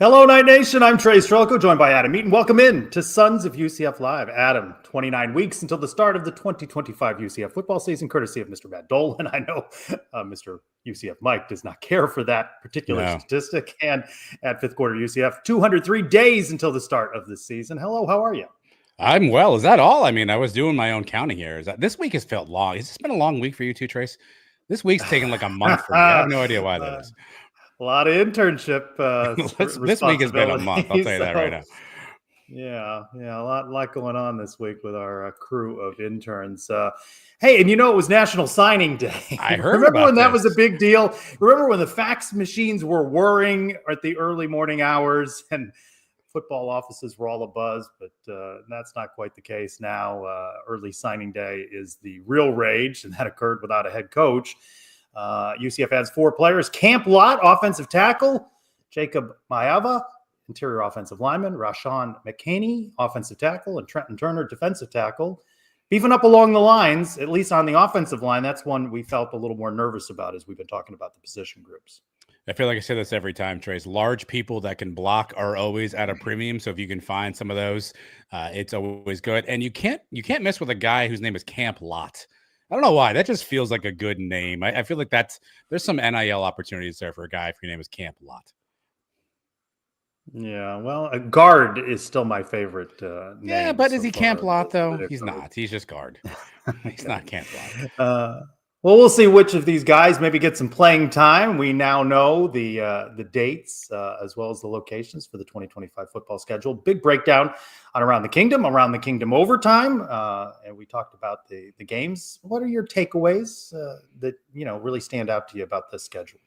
Hello, Night Nation. I'm Trey Strelko, joined by Adam Eaton. Welcome in to Sons of UCF Live. Adam, 29 weeks until the start of the 2025 UCF football season, courtesy of Mr. Matt Dolan. I know Mr. UCF Mike does not care for that particular statistic. And at fifth quarter UCF, 203 days until the start of the season. Hello, how are you? I'm well. Is that all? I mean, I was doing my own counting here. This week has felt long. Has this been a long week for you too, Trace? This week's taken like a month for me. I have no idea why that is. A lot of internship. This week has been a month. I'll tell you that right now. Yeah, a lot going on this week with our crew of interns. Hey, and it was National Signing Day. I heard. Remember when that was a big deal? Remember when the fax machines were whirring at the early morning hours and football offices were all abuzz? But that's not quite the case now. Early signing day is the real rage, and that occurred without a head coach. UCF adds 4 players. Camp Lott, offensive tackle. Jacob Maeva, interior offensive lineman. Rashawn McKinney, offensive tackle. And Trenton Turner, defensive tackle. Beefing up along the lines, at least on the offensive line. That's one we felt a little more nervous about as we've been talking about the position groups. I feel like I say this every time, Trace. Large people that can block are always at a premium. So if you can find some of those, it's always good. And you can't miss with a guy whose name is Camp Lott. I don't know why. That just feels like a good name. I feel like there's some NIL opportunities there for a guy if your name is Camp Lott. Yeah, well, a guard is still my favorite name. Yeah, but is he Camp Lott, though? He's not. He's just guard. He's not Camp Lott. Well, we'll see which of these guys maybe get some playing time. We now know the dates as well as the locations for the 2025 football schedule. Big breakdown on Around the Kingdom overtime. And we talked about the games. What are your takeaways that, really stand out to you about this schedule?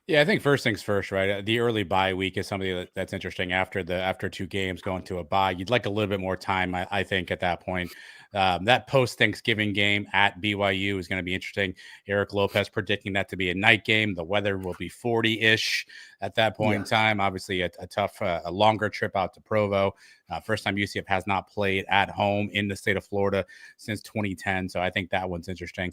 Yeah, I think first things first, right? The early bye week is something that's interesting after 2 games going to a bye. You'd like a little bit more time, I think, at that point. That post-Thanksgiving game at BYU is going to be interesting. Eric Lopez predicting that to be a night game. The weather will be 40-ish at that point in time. Obviously, a tough, a longer trip out to Provo. First time UCF has not played at home in the state of Florida since 2010. So I think that one's interesting.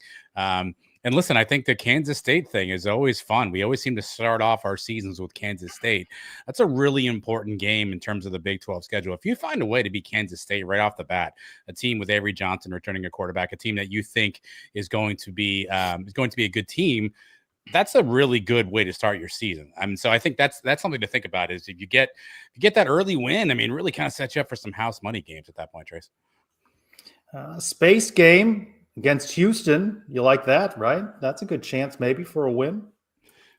And listen, I think the Kansas State thing is always fun. We always seem to start off our seasons with Kansas State. That's a really important game in terms of the Big 12 schedule. If you find a way to beat Kansas State right off the bat, a team with Avery Johnson returning a quarterback, a team that you think is going to be a good team, that's a really good way to start your season. So I think that's something to think about. Is if you get that early win, really kind of sets you up for some house money games at that point, Trace. Space game against Houston. You like that, right? That's a good chance maybe for a win.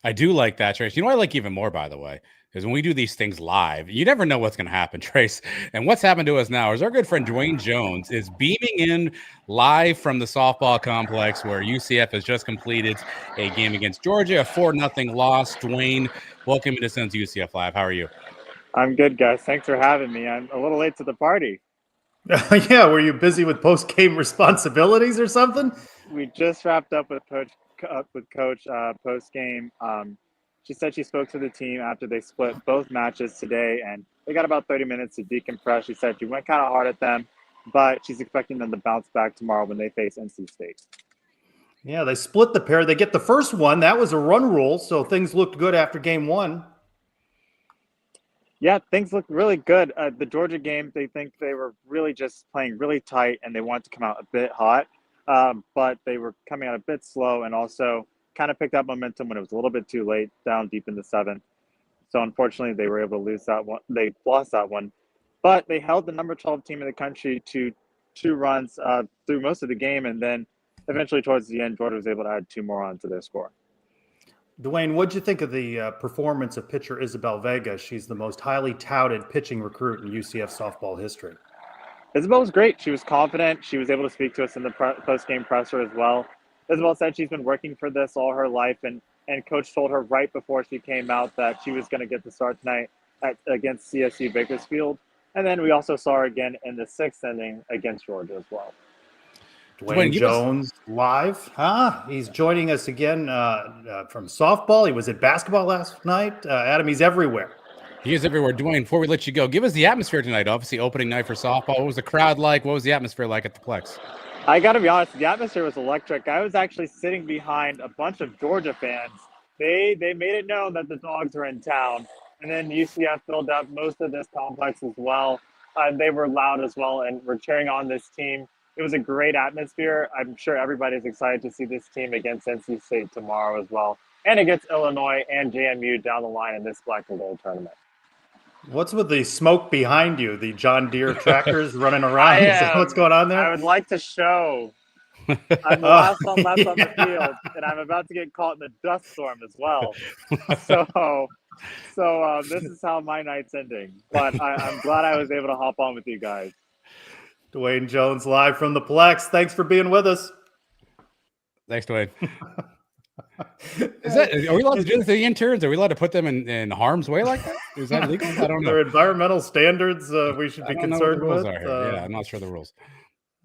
I do like that, Trace. You know what I like even more, by the way, is when we do these things live, you never know what's going to happen, Trace. And what's happened to us now is our good friend Dwayne Jones is beaming in live from the softball complex where UCF has just completed a game against Georgia, a 4-0 loss. Dwayne, welcome to Sons of UCF Live. How are you? I'm good, guys. Thanks for having me. I'm a little late to the party. Yeah, were you busy with post-game responsibilities or something? We just wrapped up with Coach post-game. She said she spoke to the team after they split both matches today, and they got about 30 minutes to decompress. She said she went kind of hard at them, but she's expecting them to bounce back tomorrow when they face NC State. Yeah, they split the pair. They get the first one. That was a run rule, so things looked good after game 1. Yeah, things look really good. The Georgia game, they think they were really just playing really tight and they wanted to come out a bit hot, but they were coming out a bit slow and also kind of picked up momentum when it was a little bit too late, down deep in the 7th. So unfortunately, they were able to lose that one. They lost that one, but they held the number 12 team in the country to 2 runs through most of the game, and then eventually towards the end, Georgia was able to add 2 more onto their score. Dwayne, what'd you think of the performance of pitcher Isabel Vega? She's the most highly touted pitching recruit in UCF softball history. Isabel was great. She was confident. She was able to speak to us in the post-game presser as well. Isabel said she's been working for this all her life, and Coach told her right before she came out that she was going to get the start tonight against CSU Bakersfield. And then we also saw her again in the 6th inning against Georgia as well. Dwayne Jones live. He's joining us again from softball. He was at basketball last night. Adam, he's everywhere. He is everywhere. Dwayne, before we let you go, give us the atmosphere tonight. Obviously, opening night for softball. What was the crowd like? What was the atmosphere like at the Plex? I got to be honest, the atmosphere was electric. I was actually sitting behind a bunch of Georgia fans. They made it known that the Dogs were in town, And then UCF filled up most of this complex as well. They were loud as well and were cheering on this team. It was a great atmosphere. I'm sure everybody's excited to see this team against NC State tomorrow as well, and against Illinois and JMU down the line in this Black and Gold tournament. What's with the smoke behind you? The John Deere tractors running around? Is that what's going on there? I would like to show I'm the last one left on the field, and I'm about to get caught in the dust storm as well. So this is how my night's ending. But I'm glad I was able to hop on with you guys. Dwayne Jones live from the Plex. Thanks for being with us. Thanks, Dwayne. Are we allowed to do this to the interns? Are we allowed to put them in harm's way like that? Is that legal? I don't know. There are environmental standards we should be concerned with. Yeah, I'm not sure the rules.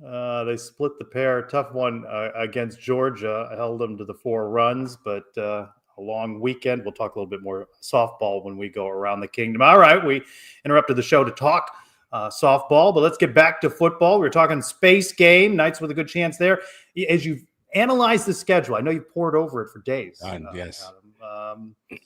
They split the pair. Tough one against Georgia. Held them to the 4 runs, but a long weekend. We'll talk a little bit more softball when we go around the kingdom. All right, we interrupted the show to talk softball, but let's get back to football. We're talking space game, Knights with a good chance there. As you've analyzed the schedule, I know you've poured over it for days. Yes.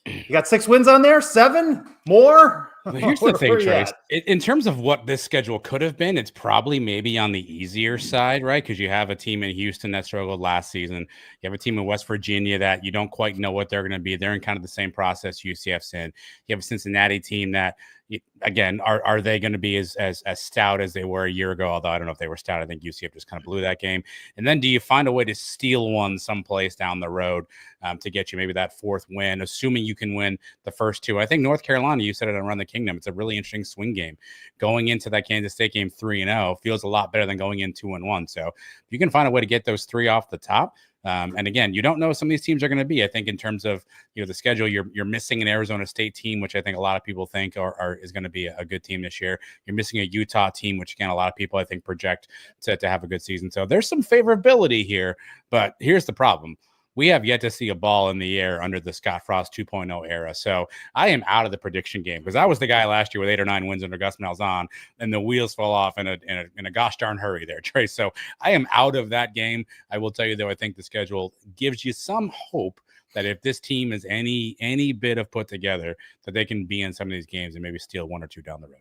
You got 6 wins on there, 7 more. Well, here's the thing, Trace. In terms of what this schedule could have been, it's probably maybe on the easier side, right? Because you have a team in Houston that struggled last season. You have a team in West Virginia that you don't quite know what they're going to be. They're in kind of the same process UCF's in. You have a Cincinnati team that, again, are they going to be as stout as they were a year ago? Although I don't know if they were stout. I think UCF just kind of blew that game. And then do you find a way to steal one someplace down the road to get you maybe that 4th win, assuming you can win the first 2? I think North Carolina, you said it on Run the Kingdom, it's a really interesting swing game. Going into that Kansas State game 3-0 feels a lot better than going in 2-1. So if you can find a way to get those 3 off the top, and again, you don't know some of these teams are going to be. I think in terms of the schedule, you're missing an Arizona State team, which I think a lot of people think is going to be a good team this year. You're missing a Utah team, which again a lot of people I think project to have a good season. So there's some favorability here, but here's the problem. We have yet to see a ball in the air under the Scott Frost 2.0 era. So I am out of the prediction game because I was the guy last year with 8 or 9 wins under Gus Malzahn, and the wheels fall off in a gosh darn hurry there, Trace. So I am out of that game. I will tell you, though, I think the schedule gives you some hope that if this team is any bit of put together, that they can be in some of these games and maybe steal 1 or 2 down the road.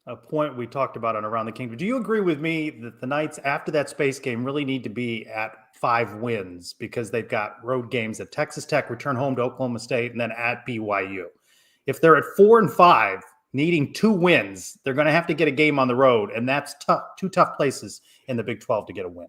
A point we talked about on Around the Kingdom. Do you agree with me that the Knights, after that space game, really need to be at 5 wins because they've got road games at Texas Tech, return home to Oklahoma State, and then at BYU? If they're at 4 and 5, needing 2 wins, they're going to have to get a game on the road, and that's tough. 2 tough places in the Big 12 to get a win.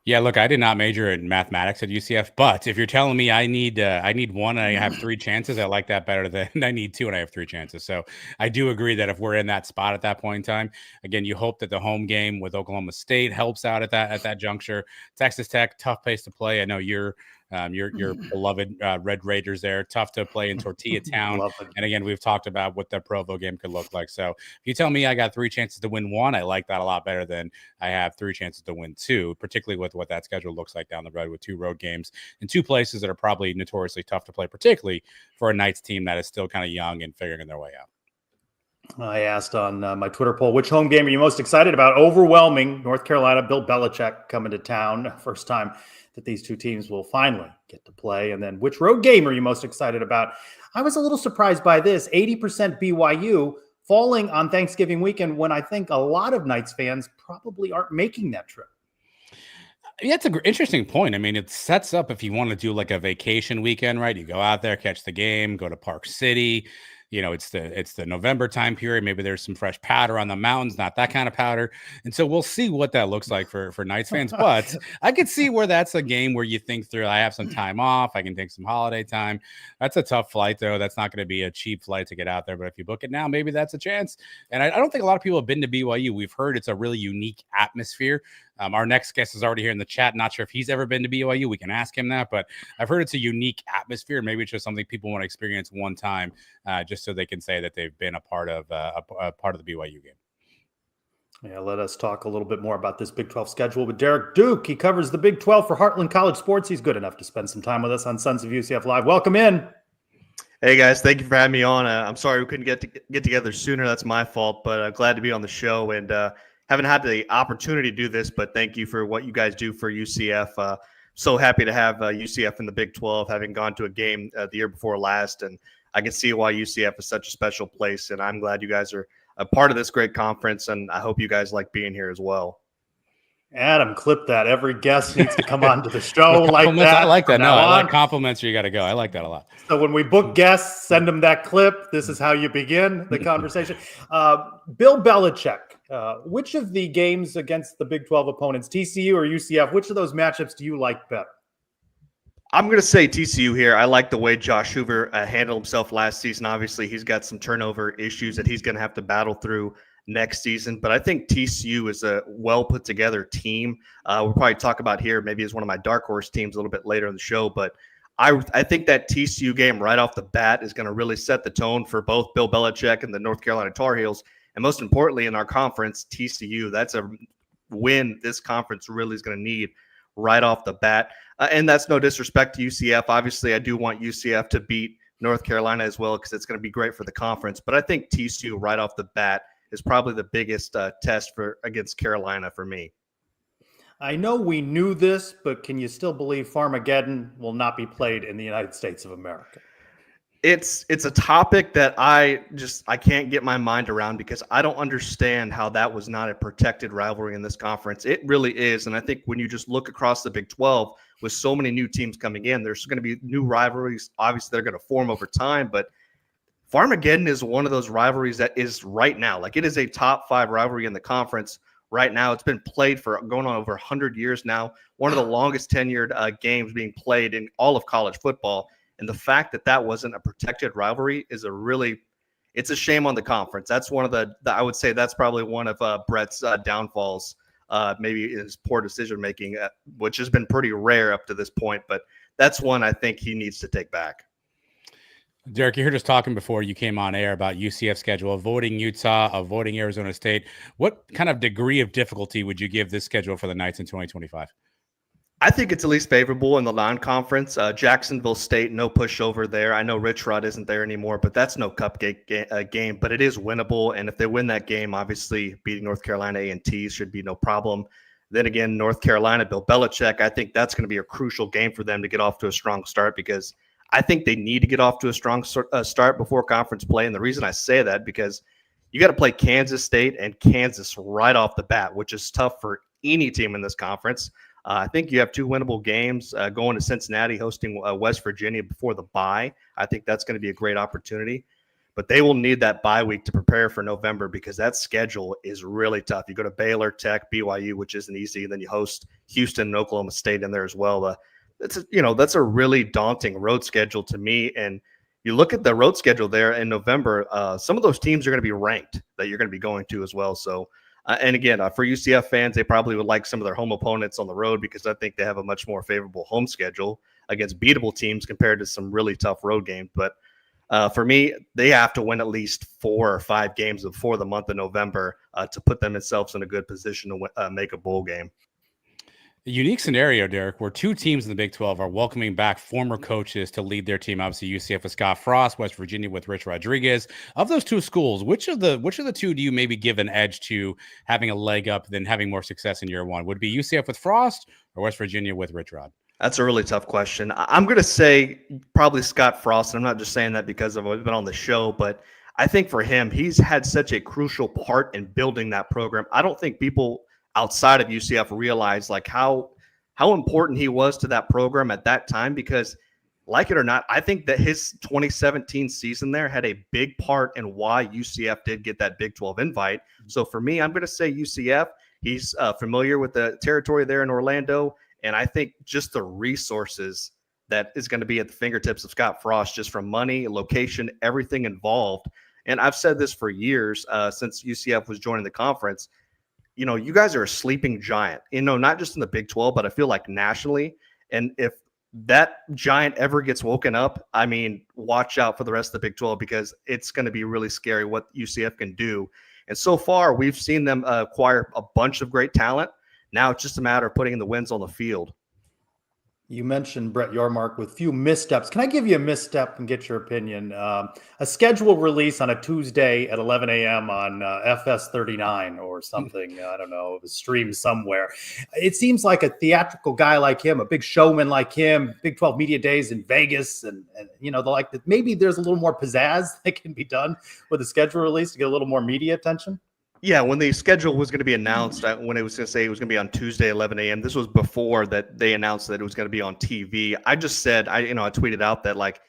Yeah, look, I did not major in mathematics at UCF, but if you're telling me I need 1 and I have 3 chances, I like that better than I need 2 and I have 3 chances. So I do agree that if we're in that spot at that point in time, again, you hope that the home game with Oklahoma State helps out at that juncture. Texas Tech, tough place to play. I know your beloved Red Raiders there, tough to play in Tortilla Town. And again, we've talked about what the Provo game could look like. So if you tell me I got 3 chances to win 1, I like that a lot better than I have 3 chances to win 2, particularly with what that schedule looks like down the road with 2 road games in 2 places that are probably notoriously tough to play, particularly for a Knights team that is still kind of young and figuring their way out. I asked on my Twitter poll, which home game are you most excited about? Overwhelming North Carolina, Bill Belichick coming to town. First time that these 2 teams will finally get to play. And then which road game are you most excited about? I was a little surprised by this, 80% BYU falling on Thanksgiving weekend when I think a lot of Knights fans probably aren't making that trip. Yeah, it's an interesting point. I mean, it sets up if you want to do like a vacation weekend, right? You go out there, catch the game, go to Park City. It's the November time period. Maybe there's some fresh powder on the mountains, not that kind of powder. And so we'll see what that looks like for Knights fans. But I could see where that's a game where you think through, I have some time off. I can take some holiday time. That's a tough flight, though. That's not going to be a cheap flight to get out there. But if you book it now, maybe that's a chance. And I don't think a lot of people have been to BYU. We've heard it's a really unique atmosphere. Our next guest is already here in the chat. Not sure if he's ever been to BYU. We can ask him that, but I've heard it's a unique atmosphere. Maybe it's just something people want to experience one time, just so they can say that they've been a part of the BYU game. Yeah, let us talk a little bit more about this Big 12 schedule with Derek Duke. He covers the Big 12 for Heartland College Sports. He's good enough to spend some time with us on Sons of UCF Live. Welcome in. Hey guys, thank you for having me on. I'm sorry we couldn't get together sooner. That's my fault, but glad to be on the show and haven't had the opportunity to do this, but thank you for what you guys do for UCF. So happy to have UCF in the Big 12, having gone to a game the year before last, and I can see why UCF is such a special place, and I'm glad you guys are a part of this great conference, and I hope you guys like being here as well. Adam, clip that. Every guest needs to come on to the show like that. I like that. from No, now I like on. compliments. You got to go. I like that a lot. So when we book guests, send them that clip. This is how you begin the conversation. Bill Belichick, which of the games against the Big 12 opponents, TCU or UCF, which of those matchups do you like better? I'm going to say TCU here. I like the way Josh Hoover handled himself last season. Obviously, he's got some turnover issues that he's going to have to battle through next season. But I think TCU is a well put together team. We'll probably talk about here maybe as one of my dark horse teams a little bit later in the show. But I think that TCU game right off the bat is going to really set the tone for both Bill Belichick and the North Carolina Tar Heels. And most importantly, in our conference, TCU, that's a win this conference really is going to need right off the bat. And that's no disrespect to UCF. Obviously, I do want UCF to beat North Carolina as well because it's going to be great for the conference. But I think TCU right off the bat is probably the biggest test against Carolina for me. I know we knew this, but can you still believe Farmageddon will not be played in the United States of America? It's a topic that I can't get my mind around because I don't understand how that was not a protected rivalry in this conference. It really is. And I think when you just look across the Big 12 with so many new teams coming in, there's going to be new rivalries. Obviously, they're going to form over time, but Farmageddon is one of those rivalries that is right now. Like it is a top 5 rivalry in the conference right now. It's been played for going on over 100 years now. One of the longest tenured games being played in all of college football. And the fact that that wasn't a protected rivalry is it's a shame on the conference. That's one of I would say that's probably one of Brett's downfalls, maybe his poor decision-making, which has been pretty rare up to this point. But that's one I think he needs to take back. Derek, you heard us talking before you came on air about UCF schedule, avoiding Utah, avoiding Arizona State. What kind of degree of difficulty would you give this schedule for the Knights in 2025? I think it's at least favorable in the non-conference. Jacksonville State, no pushover there. I know Rich Rod isn't there anymore, but that's no cupcake game, but it is winnable. And if they win that game, obviously beating North Carolina A&T should be no problem. Then again, North Carolina, Bill Belichick, I think that's going to be a crucial game for them to get off to a strong start because I think they need to get off to a strong start before conference play. And the reason I say that because you got to play Kansas State and Kansas right off the bat, which is tough for any team in this conference. I think you have 2 winnable games going to Cincinnati, hosting West Virginia before the bye. I think that's going to be a great opportunity. But they will need that bye week to prepare for November because that schedule is really tough. You go to Baylor, Tech, BYU, which isn't easy, and then you host Houston and Oklahoma State in there as well. That's a really daunting road schedule to me. And you look at the road schedule there in November, some of those teams are going to be ranked that you're going to be going to as well. So, and again, for UCF fans, they probably would like some of their home opponents on the road because I think they have a much more favorable home schedule against beatable teams compared to some really tough road games. But for me, they have to win at least 4 or 5 games before the month of November to put themselves in a good position to make a bowl game. A unique scenario, Derek, where 2 teams in the Big 12 are welcoming back former coaches to lead their team. Obviously, UCF with Scott Frost, West Virginia with Rich Rodriguez. Of those 2 schools, which of the 2 do you maybe give an edge to having a leg up than having more success in year one? Would it be UCF with Frost or West Virginia with Rich Rod? That's a really tough question. I'm going to say probably Scott Frost. And I'm not just saying that because I've been on the show, but I think for him, he's had such a crucial part in building that program. I don't think people outside of UCF realize like how important he was to that program at that time, because like it or not, I think that his 2017 season there had a big part in why UCF did get that Big 12 invite. So for me, I'm going to say UCF. He's familiar with the territory there in Orlando. And I think just the resources that is going to be at the fingertips of Scott Frost, just from money, location, everything involved. And I've said this for years since UCF was joining the conference. You know, you guys are a sleeping giant, not just in the Big 12, but I feel like nationally. And if that giant ever gets woken up, I mean, watch out for the rest of the Big 12 because it's going to be really scary what UCF can do. And so far, we've seen them acquire a bunch of great talent. Now it's just a matter of putting the wins on the field. You mentioned Brett Yormark with few missteps. Can I give you a misstep and get your opinion? A schedule release on a Tuesday at 11 a.m. on FS39 or something. I don't know, a stream somewhere. It seems like a theatrical guy like him, a big showman like him, Big 12 Media Days in Vegas, and maybe there's a little more pizzazz that can be done with a schedule release to get a little more media attention. Yeah, when the schedule was going to be announced, when it was going to say it was going to be on Tuesday, 11 a.m., this was before that they announced that it was going to be on TV. I just said, I tweeted out that, like,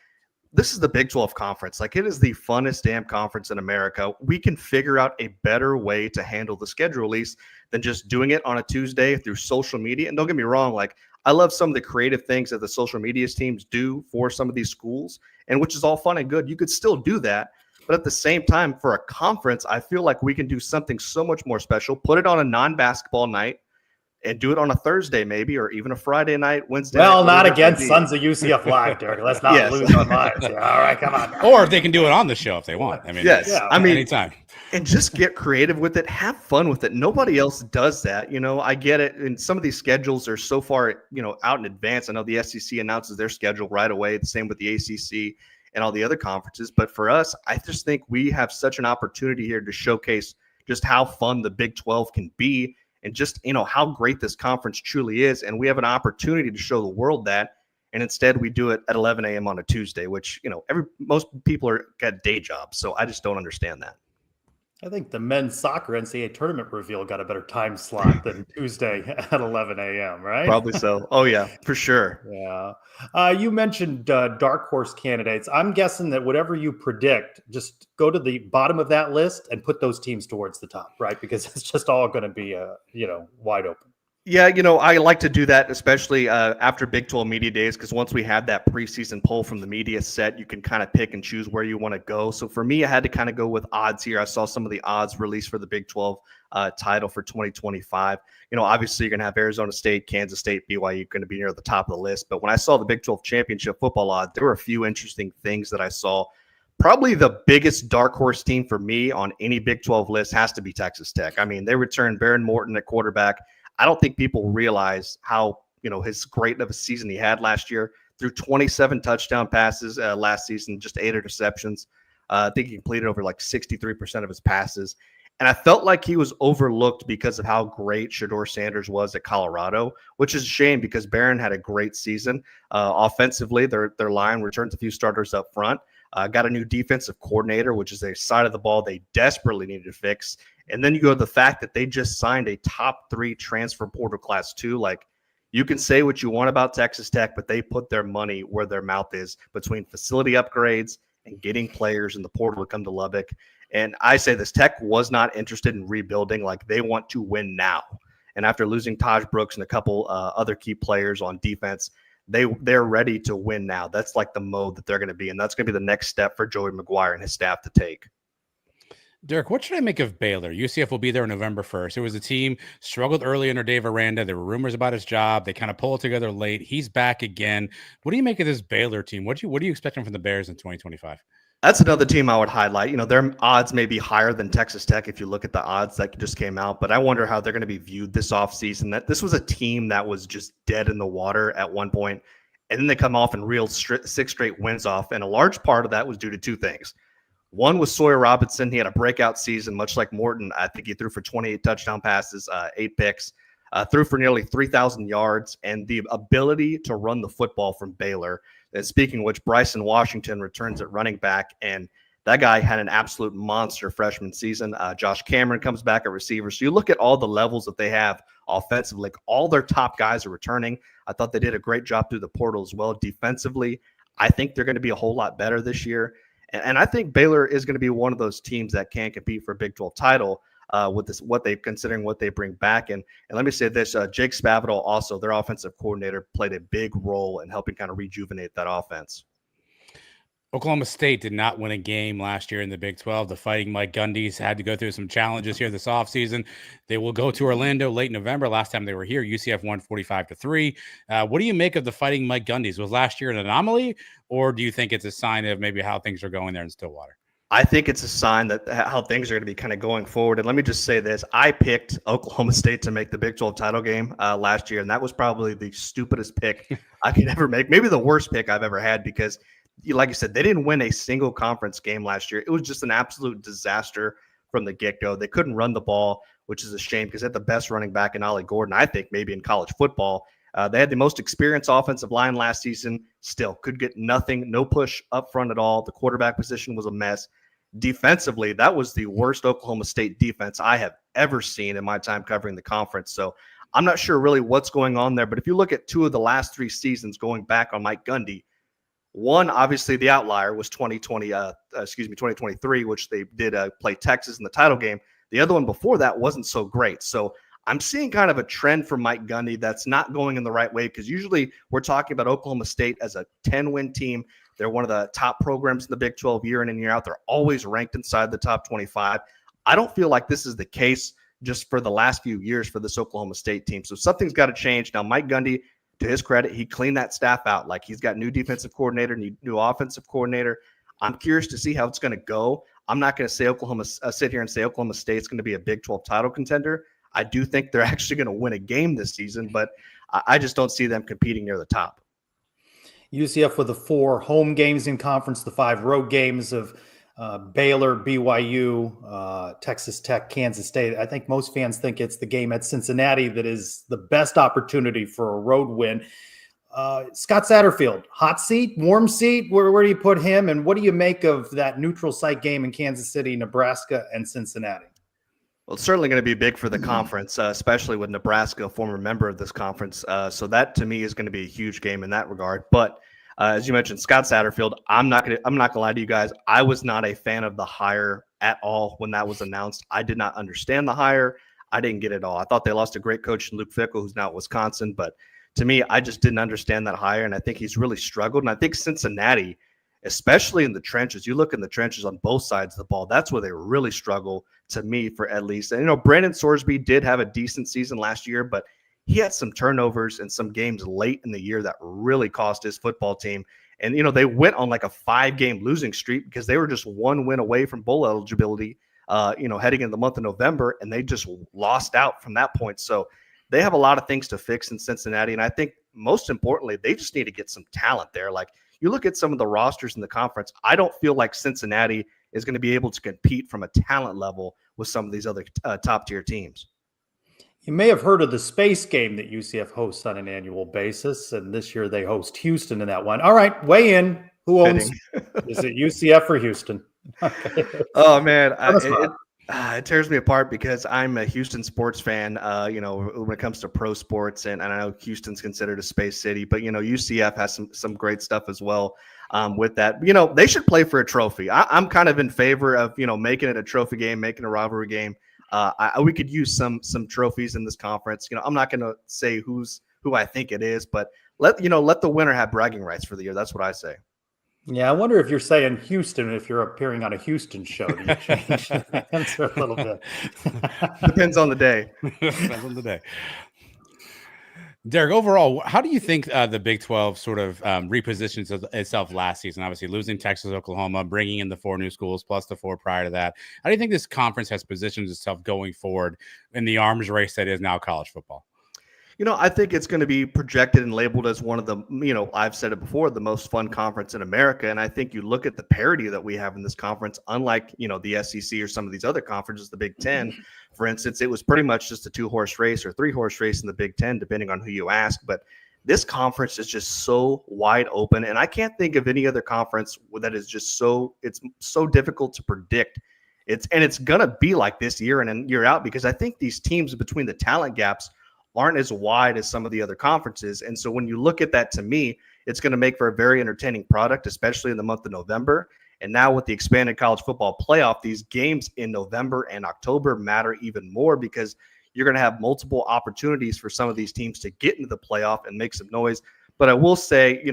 this is the Big 12 conference. Like, it is the funnest damn conference in America. We can figure out a better way to handle the schedule release than just doing it on a Tuesday through social media. And don't get me wrong, like, I love some of the creative things that the social media teams do for some of these schools, and which is all fun and good. You could still do that. But at the same time, for a conference, I feel like we can do something so much more special. Put it on a non-basketball night and do it on a Thursday maybe, or even a Friday night, Wednesday Well, night, not against Sons of UCF Live, Derek. Let's not lose our minds. Yeah, all right, come on. Or they can do it on the show if they want. I mean, anytime. And just get creative with it. Have fun with it. Nobody else does that. I get it. And some of these schedules are so far, out in advance. I know the SEC announces their schedule right away. The same with the ACC and all the other conferences. But for us, I just think we have such an opportunity here to showcase just how fun the Big 12 can be and just, how great this conference truly is. And we have an opportunity to show the world that. And instead we do it at 11 a.m. on a Tuesday, which, most people got day jobs. So I just don't understand that. I think the men's soccer NCAA tournament reveal got a better time slot than Tuesday at 11 a.m., right? Probably so. Oh, yeah, for sure. Yeah. You mentioned dark horse candidates. I'm guessing that whatever you predict, just go to the bottom of that list and put those teams towards the top, right? Because it's just all going to be, wide open. Yeah, I like to do that, especially after Big 12 Media Days, because once we have that preseason poll from the media set, you can kind of pick and choose where you want to go. So for me, I had to kind of go with odds here. I saw some of the odds released for the Big 12 title for 2025. Obviously, you're going to have Arizona State, Kansas State, BYU going to be near the top of the list. But when I saw the Big 12 championship football odds, there were a few interesting things that I saw. Probably the biggest dark horse team for me on any Big 12 list has to be Texas Tech. I mean, they returned Baron Morton at quarterback. I don't think people realize how, his great of a season he had last year. Threw 27 touchdown passes last season, just 8 interceptions. I think he completed over like 63% of his passes. And I felt like he was overlooked because of how great Shedeur Sanders was at Colorado, which is a shame because Barron had a great season. Offensively, their line returns a few starters up front. Got a new defensive coordinator, which is a side of the ball they desperately needed to fix. And then you go to the fact that they just signed a top 3 transfer portal class 2. Like, you can say what you want about Texas Tech, but they put their money where their mouth is between facility upgrades and getting players in the portal to come to Lubbock. And I say this, Tech was not interested in rebuilding. Like, they want to win now. And after losing Taj Brooks and a couple other key players on defense, they're ready to win now. That's like the mode that they're going to be. And that's going to be the next step for Joey McGuire and his staff to take. Derek, what should I make of Baylor? UCF will be there November 1st. It was a team struggled early under Dave Aranda. There were rumors about his job. They kind of pulled it together late. He's back again. What do you make of this Baylor team? What are you expecting from the Bears in 2025? That's another team I would highlight. Their odds may be higher than Texas Tech if you look at the odds that just came out, but I wonder how they're going to be viewed this offseason. That this was a team that was just dead in the water at one point, and then they come off and reeled 6 straight wins off, and a large part of that was due to 2 things. One was Sawyer Robinson. He had a breakout season, much like Morton. I think he threw for 28 touchdown passes, 8 picks, threw for nearly 3,000 yards, and the ability to run the football from Baylor. And speaking of which, Bryson Washington returns at running back, and that guy had an absolute monster freshman season. Josh Cameron comes back at receiver. So you look at all the levels that they have offensively, like all their top guys are returning. I thought they did a great job through the portal as well. Defensively, I think they're going to be a whole lot better this year. And I think Baylor is going to be one of those teams that can compete for a Big 12 title with this, what they bring back. And let me say this, Jake Spavital, also their offensive coordinator, played a big role in helping kind of rejuvenate that offense. Oklahoma State did not win a game last year in the Big 12. The Fighting Mike Gundys had to go through some challenges here this offseason. They will go to Orlando late November. Last time they were here, UCF won 45-3. What do you make of the Fighting Mike Gundys? Was last year an anomaly, or do you think it's a sign of maybe how things are going there in Stillwater? I think it's a sign that how things are going to be kind of going forward. And let me just say this. I picked Oklahoma State to make the Big 12 title game last year, and that was probably the stupidest pick I could ever make. Maybe the worst pick I've ever had because, like you said, they didn't win a single conference game last year. It was just an absolute disaster from the get-go. They couldn't run the ball, which is a shame because they had the best running back in Ollie Gordon, I think, maybe in college football. They had the most experienced offensive line last season. Still could get nothing, no push up front at all. The quarterback position was a mess. Defensively, that was the worst Oklahoma State defense I have ever seen in my time covering the conference. So I'm not sure really what's going on there. But if you look at 2 of the last 3 seasons going back on Mike Gundy, one, obviously the outlier was 2023, which they did play Texas in the title game. The other one before that wasn't so great. So I'm seeing kind of a trend for Mike Gundy that's not going in the right way because usually we're talking about Oklahoma State as a 10-win team. They're one of the top programs in the Big 12 year in and year out. They're always ranked inside the top 25. I don't feel like this is the case just for the last few years for this Oklahoma State team. So something's got to change. Now, Mike Gundy, to his credit, he cleaned that staff out. Like he's got new defensive coordinator, new offensive coordinator. I'm curious to see how it's going to go. I'm not going to say sit here and say Oklahoma State's going to be a Big 12 title contender. I do think they're actually going to win a game this season, but I just don't see them competing near the top. UCF with the 4 home games in conference, the 5 road games of Baylor, BYU, Texas Tech, Kansas State. I think most fans think it's the game at Cincinnati that is the best opportunity for a road win. Scott Satterfield, hot seat, warm seat, where do you put him? And what do you make of that neutral site game in Kansas City, Nebraska, and Cincinnati? Well, it's certainly going to be big for the conference, especially with Nebraska, a former member of this conference. So that to me is going to be a huge game in that regard. But as you mentioned, Scott Satterfield, I'm not gonna lie to you guys. I was not a fan of the hire at all when that was announced. I did not understand the hire. I didn't get it all. I thought they lost a great coach in Luke Fickell, who's now at Wisconsin. But to me, I just didn't understand that hire, and I think he's really struggled. And I think Cincinnati, especially in the trenches, you look in the trenches on both sides of the ball, that's where they really struggle to me, for at least. And, Brandon Sorsby did have a decent season last year, but he had some turnovers in some games late in the year that really cost his football team. And, they went on like a 5-game losing streak because they were just 1 win away from bowl eligibility, heading into the month of November, and they just lost out from that point. So they have a lot of things to fix in Cincinnati. And I think most importantly, they just need to get some talent there. Like you look at some of the rosters in the conference, I don't feel like Cincinnati is going to be able to compete from a talent level with some of these other top tier teams. You may have heard of the space game that UCF hosts on an annual basis, and this year they host Houston in that one. All right, weigh in. Who owns? Is it UCF or Houston? Okay. Oh man, it tears me apart because I'm a Houston sports fan. When it comes to pro sports, and I know Houston's considered a space city, but UCF has some great stuff as well. With that, they should play for a trophy. I'm kind of in favor of making it a trophy game, making a rivalry game. We could use some trophies in this conference. I'm not going to say who I think it is, but let the winner have bragging rights for the year. That's what I say. Yeah, I wonder if you're saying Houston if you're appearing on a Houston show. Do you change the answer a little bit? Depends on the day. Depends on the day. Derek, overall, how do you think the Big 12 sort of repositions itself last season? Obviously, losing Texas, Oklahoma, bringing in the 4 new schools plus the 4 prior to that. How do you think this conference has positioned itself going forward in the arms race that is now college football? I think it's going to be projected and labeled as one of the, I've said it before, the most fun conference in America. And I think you look at the parity that we have in this conference, unlike, the SEC or some of these other conferences, the Big Ten, for instance, it was pretty much just a 2-horse race or 3-horse race in the Big Ten, depending on who you ask. But this conference is just so wide open. And I can't think of any other conference that is just it's so difficult to predict. It's going to be like this year in and year out, because I think these teams between the talent gaps aren't as wide as some of the other conferences. And so when you look at that, to me, it's going to make for a very entertaining product, especially in the month of November. And now with the expanded college football playoff, these games in November and October matter even more because you're going to have multiple opportunities for some of these teams to get into the playoff and make some noise. But I will say,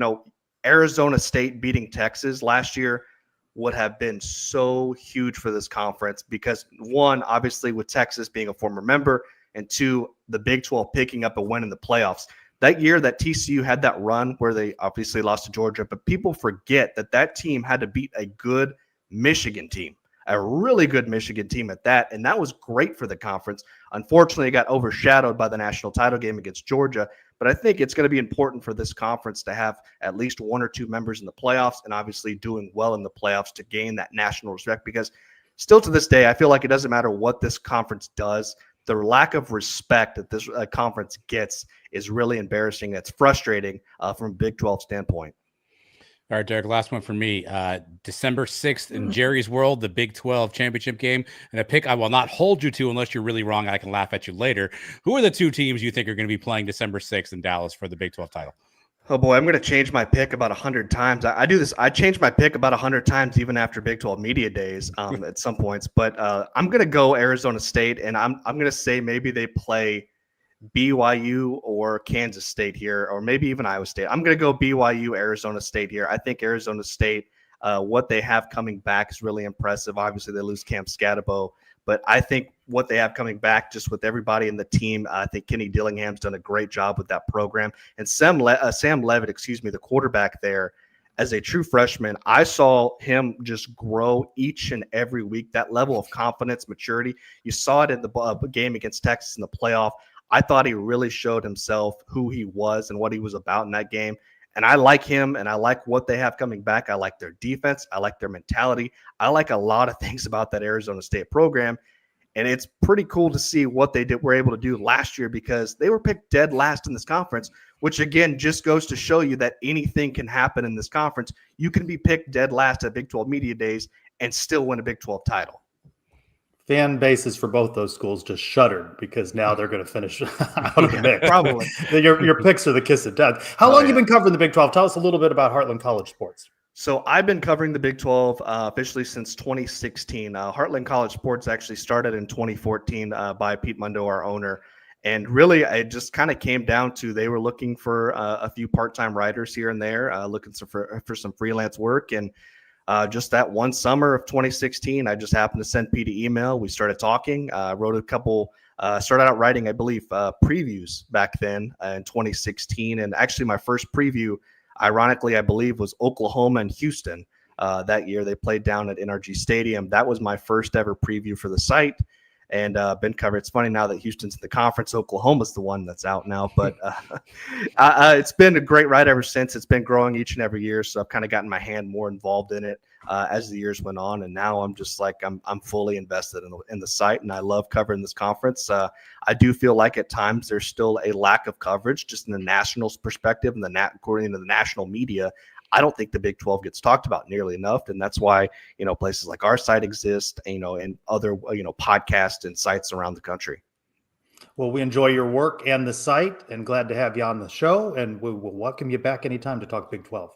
Arizona State beating Texas last year would have been so huge for this conference because, one, obviously with Texas being a former member, and 2, the Big 12 picking up a win in the playoffs. That year that TCU had that run where they obviously lost to Georgia, but people forget that team had to beat a good Michigan team, a really good Michigan team at that. And that was great for the conference. Unfortunately, it got overshadowed by the national title game against Georgia. But I think it's going to be important for this conference to have at least one or two members in the playoffs, and obviously doing well in the playoffs to gain that national respect, because still to this day, I feel like it doesn't matter what this conference does. The lack of respect that this conference gets is really embarrassing. It's frustrating from a Big 12 standpoint. All right, Derek, last one for me. December 6th in Jerry's World, the Big 12 championship game. And a pick I will not hold you to unless you're really wrong. I can laugh at you later. Who are the two teams you think are going to be playing December 6th in Dallas for the Big 12 title? Oh, boy, I'm going to change my pick about 100 times. I do this. I change my pick about 100 times even after Big 12 media days at some points. But I'm going to go Arizona State, and I'm going to say maybe they play BYU or Kansas State here, or maybe even Iowa State. I'm going to go BYU, Arizona State here. I think Arizona State, what they have coming back is really impressive. Obviously, they lose Cam Scatterbo, but I think what they have coming back just with everybody in the team, I think Kenny Dillingham's done a great job with that program. And Sam Levitt, the quarterback there, as a true freshman, I saw him just grow each and every week. That level of confidence, maturity, you saw it in the game against Texas in the playoff. I thought he really showed himself who he was and what he was about in that game. And I like him, and I like what they have coming back. I like their defense. I like their mentality. I like a lot of things about that Arizona State program. And it's pretty cool to see what they were able to do last year, because they were picked dead last in this conference, which, again, just goes to show you that anything can happen in this conference. You can be picked dead last at Big 12 Media Days and still win a Big 12 title. Fan bases for both those schools just shuddered because now they're going to finish out of the mix. Probably. Your picks are the kiss of death. How long have you been covering the Big 12? Tell us a little bit about Heartland College Sports. So I've been covering the Big 12 officially since 2016. Heartland College Sports actually started in 2014 by Pete Mundo, our owner. And really, it just kind of came down to they were looking for a few part-time writers here and there, looking for some freelance work. And just that one summer of 2016, I just happened to send Pete an email. We started talking, wrote a couple, started out writing, I believe, previews back then in 2016. And actually my first preview, ironically, I believe, was Oklahoma and Houston that year. They played down at NRG Stadium. That was my first ever preview for the site. And been covered. It's funny now that Houston's in the conference. Oklahoma's the one that's out now. But it's been a great ride ever since. It's been growing each and every year. So I've kind of gotten my hand more involved in it as the years went on. And now I'm just like I'm fully invested in the site. And I love covering this conference. I do feel like at times there's still a lack of coverage just in the national perspective and according to the national media. I don't think the Big 12 gets talked about nearly enough. And that's why, places like our site exist, and other, podcasts and sites around the country. Well, we enjoy your work and the site, and glad to have you on the show. And we will welcome you back anytime to talk Big 12.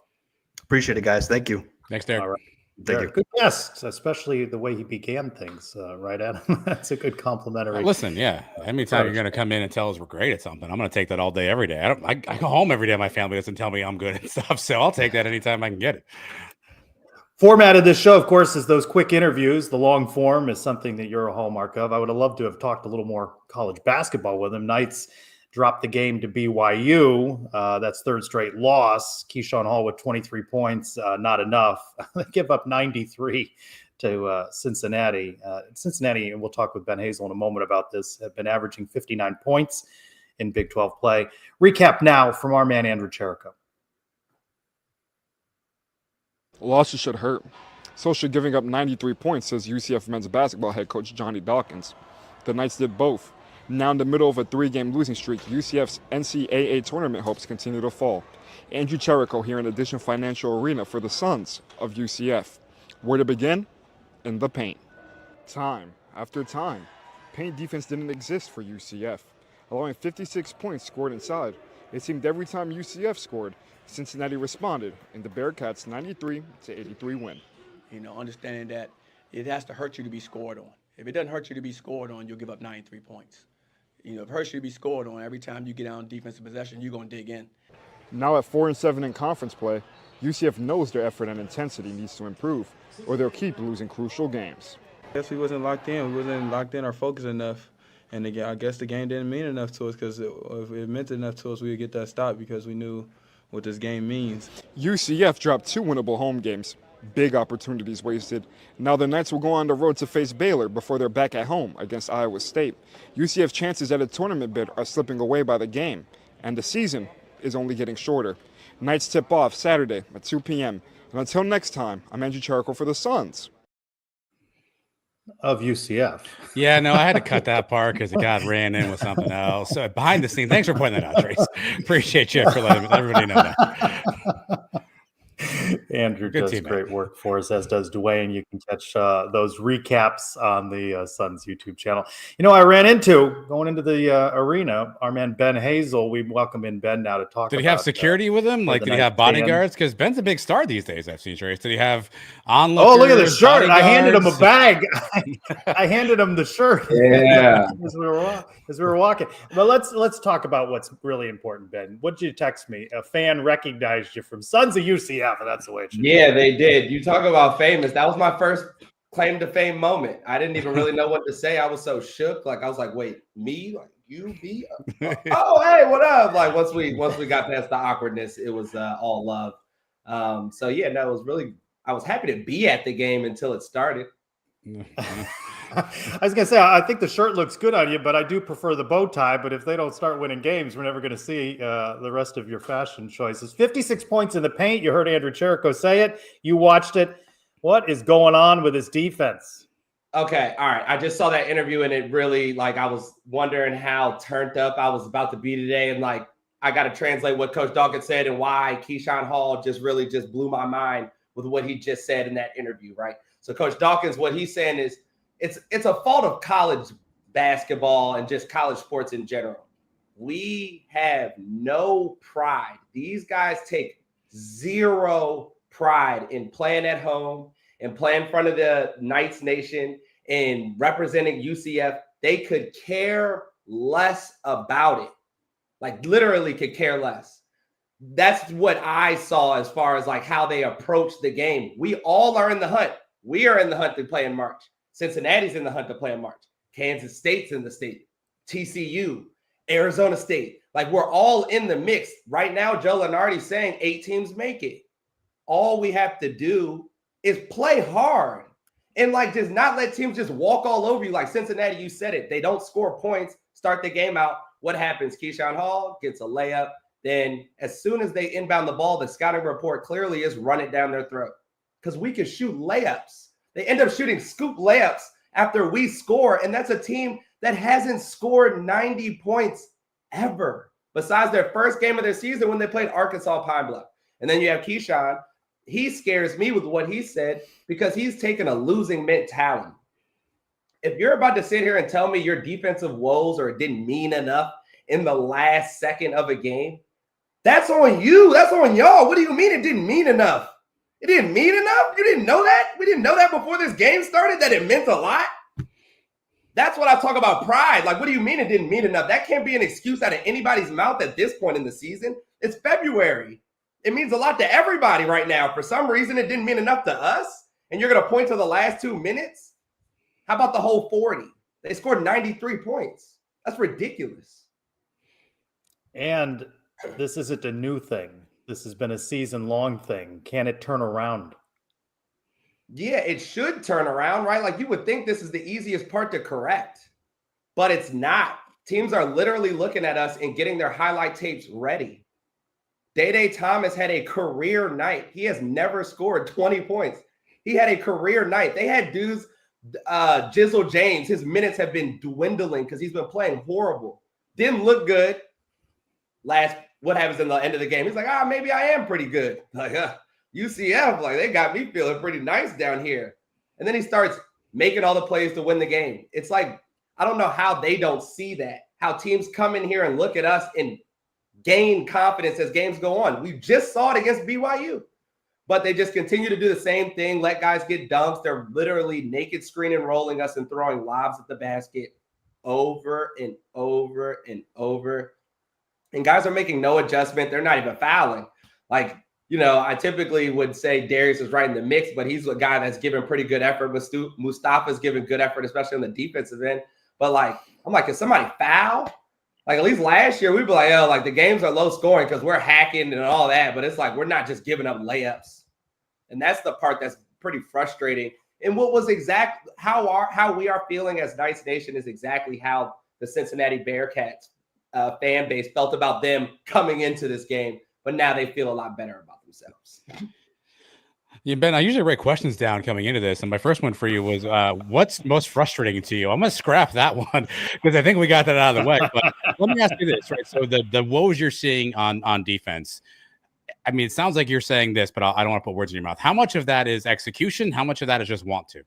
Appreciate it, guys. Thank you. Thanks, Derek. All right. Thank you. Good guest, especially the way he began things, right, Adam? That's a good complimentary. Listen, yeah. Anytime you're going to come in and tell us we're great at something, I'm going to take that all day, every day. I go home every day. My family doesn't tell me I'm good at stuff, so I'll take that anytime I can get it. Format of this show, of course, is those quick interviews. The long form is something that you're a hallmark of. I would have loved to have talked a little more college basketball with him. Knights dropped the game to BYU. That's third straight loss. Keyshawn Hall with 23 points, not enough. They give up 93 to Cincinnati. Cincinnati, and we'll talk with Ben Hazel in a moment about this, have been averaging 59 points in Big 12 play. Recap now from our man, Andrew Cherico. Losses should hurt. So should giving up 93 points, says UCF men's basketball head coach Johnny Dawkins. The Knights did both. Now in the middle of a 3-game losing streak, UCF's NCAA tournament hopes continue to fall. Andrew Cherico here in Edition Financial Arena for the Sons of UCF. Where to begin? In the paint. Time after time, paint defense didn't exist for UCF, allowing 56 points scored inside. It seemed every time UCF scored, Cincinnati responded in the Bearcats' 93-83 win. Understanding that it has to hurt you to be scored on. If it doesn't hurt you to be scored on, you'll give up 93 points. If it hurts you to be scored on, every time you get out on defensive possession, you're going to dig in. Now at 4-7 in conference play, UCF knows their effort and intensity needs to improve, or they'll keep losing crucial games. I guess we wasn't locked in. We wasn't locked in or focused enough. And again, I guess the game didn't mean enough to us, because if it meant enough to us, we would get that stop because we knew what this game means. UCF dropped 2 winnable home games, Big opportunities wasted. Now the Knights will go on the road to face Baylor before they're back at home against Iowa State. UCF chances at a tournament bid are slipping away by the game, and the season is only getting shorter. Knights tip off Saturday at 2 p.m. And until next time, I'm Andrew Charco for the Sons of UCF. Yeah, no, I had to cut that part because the guy ran in with something else. Behind the scenes, thanks for pointing that out, Trace. Appreciate you for letting everybody know that. Andrew Good does team, great work for us, as does Dwayne. You can catch those recaps on the Suns YouTube channel. I ran into, going into the arena, our man Ben Hazel. We welcome in Ben now to talk about. Did he have security with him? Like, did he have bodyguards? Because Ben's a big star these days, I've seen, Trace. Did he have onlookers? Oh, look at the shirt. I handed him a bodyguards? bag. I handed him the shirt. Yeah. as we were walking. But let's talk about what's really important, Ben. What did you text me? A fan recognized you from Sons of UCF, and that's the way it should be. Yeah, they did. You talk about famous. That was my first claim to fame moment. I didn't even really know what to say. I was so shook. Like, I was like, wait, me? Like, you be? Oh, hey, what up? Like, once we got past the awkwardness, it was all love. So yeah, no, it was really, I was happy to be at the game until it started. I was gonna say, I think the shirt looks good on you, but I do prefer the bow tie. But if they don't start winning games, we're never going to see the rest of your fashion choices. 56 points in the paint. You heard Andrew Cherico say it. You watched it. What is going on with his defense? Okay, all right. I just saw that interview, and it really, like, I was wondering how turned up I was about to be today, and like, I got to translate what Coach Dawkins said and why Keyshawn Hall just blew my mind with what he just said in that interview, right? So Coach Dawkins, what he's saying is, it's a fault of college basketball and just college sports in general. We have no pride. These guys take zero pride in playing at home and playing in front of the Knights Nation and representing UCF. They could care less about it. Like, literally could care less. That's what I saw as far as like how they approach the game. We all are in the hunt. We are in the hunt to play in March. Cincinnati's in the hunt to play in March. Kansas State's in the state. TCU, Arizona State. Like, we're all in the mix. Right now, Joe Lunardi's saying 8 teams make it. All we have to do is play hard and like just not let teams just walk all over you. Like Cincinnati, you said it. They don't score points, start the game out. What happens? Keyshawn Hall gets a layup. Then as soon as they inbound the ball, the scouting report clearly is run it down their throat because we can shoot layups. They end up shooting scoop layups after we score, and that's a team that hasn't scored 90 points ever, besides their first game of their season when they played Arkansas Pine Bluff. And then you have Keyshawn. He scares me with what he said because he's taken a losing mentality. If you're about to sit here and tell me your defensive woes or it didn't mean enough in the last second of a game, that's on you. That's on y'all. What do you mean it didn't mean enough? It didn't mean enough? You didn't know that? We didn't know that before this game started, that it meant a lot? That's what I talk about pride. Like, what do you mean it didn't mean enough? That can't be an excuse out of anybody's mouth at this point in the season. It's February. It means a lot to everybody right now. For some reason, it didn't mean enough to us, and you're going to point to the last 2 minutes? How about the whole 40? They scored 93 points. That's ridiculous. And this isn't a new thing. This has been a season-long thing. Can it turn around? Yeah, it should turn around, right? Like, you would think this is the easiest part to correct, but it's not. Teams are literally looking at us and getting their highlight tapes ready. Day Thomas had a career night. He has never scored 20 points. He had a career night. They had dudes, Jizzle James, his minutes have been dwindling because he's been playing horrible. Didn't look good. What happens in the end of the game? He's like, maybe I am pretty good. Like, UCF, like, they got me feeling pretty nice down here. And then he starts making all the plays to win the game. It's like, I don't know how they don't see that, how teams come in here and look at us and gain confidence as games go on. We just saw it against BYU, but they just continue to do the same thing, let guys get dunks. They're literally naked screen and rolling us and throwing lobs at the basket over and over and over. And guys are making no adjustment. They're not even fouling. Like, I typically would say Darius is right in the mix, but he's a guy that's given pretty good effort. Mustafa's given good effort, especially on the defensive end. But like, I'm like, can somebody foul? Like, at least last year, we'd be like, oh, like the games are low scoring because we're hacking and all that. But it's like, we're not just giving up layups. And that's the part that's pretty frustrating. And what was how we are feeling as Knights Nation is exactly how the Cincinnati Bearcats fan base felt about them coming into this game, but now they feel a lot better about themselves. Yeah, Ben, I usually write questions down coming into this, and my first one for you was, what's most frustrating to you? I'm going to scrap that one because I think we got that out of the way. But let me ask you this, right? So the woes you're seeing on defense, I mean, it sounds like you're saying this, but I don't want to put words in your mouth. How much of that is execution? How much of that is just want to?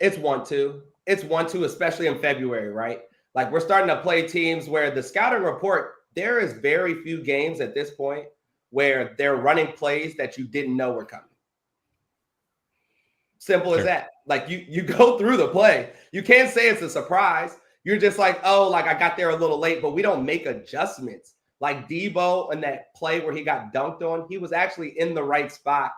It's want to. It's want to, especially in February, right? Like we're starting to play teams where the scouting report, there is very few games at this point where they're running plays that you didn't know were coming. Simple as that. Like you go through the play. You can't say it's a surprise. You're just like, oh, like I got there a little late, but we don't make adjustments. Like Debo in that play where he got dunked on, he was actually in the right spot.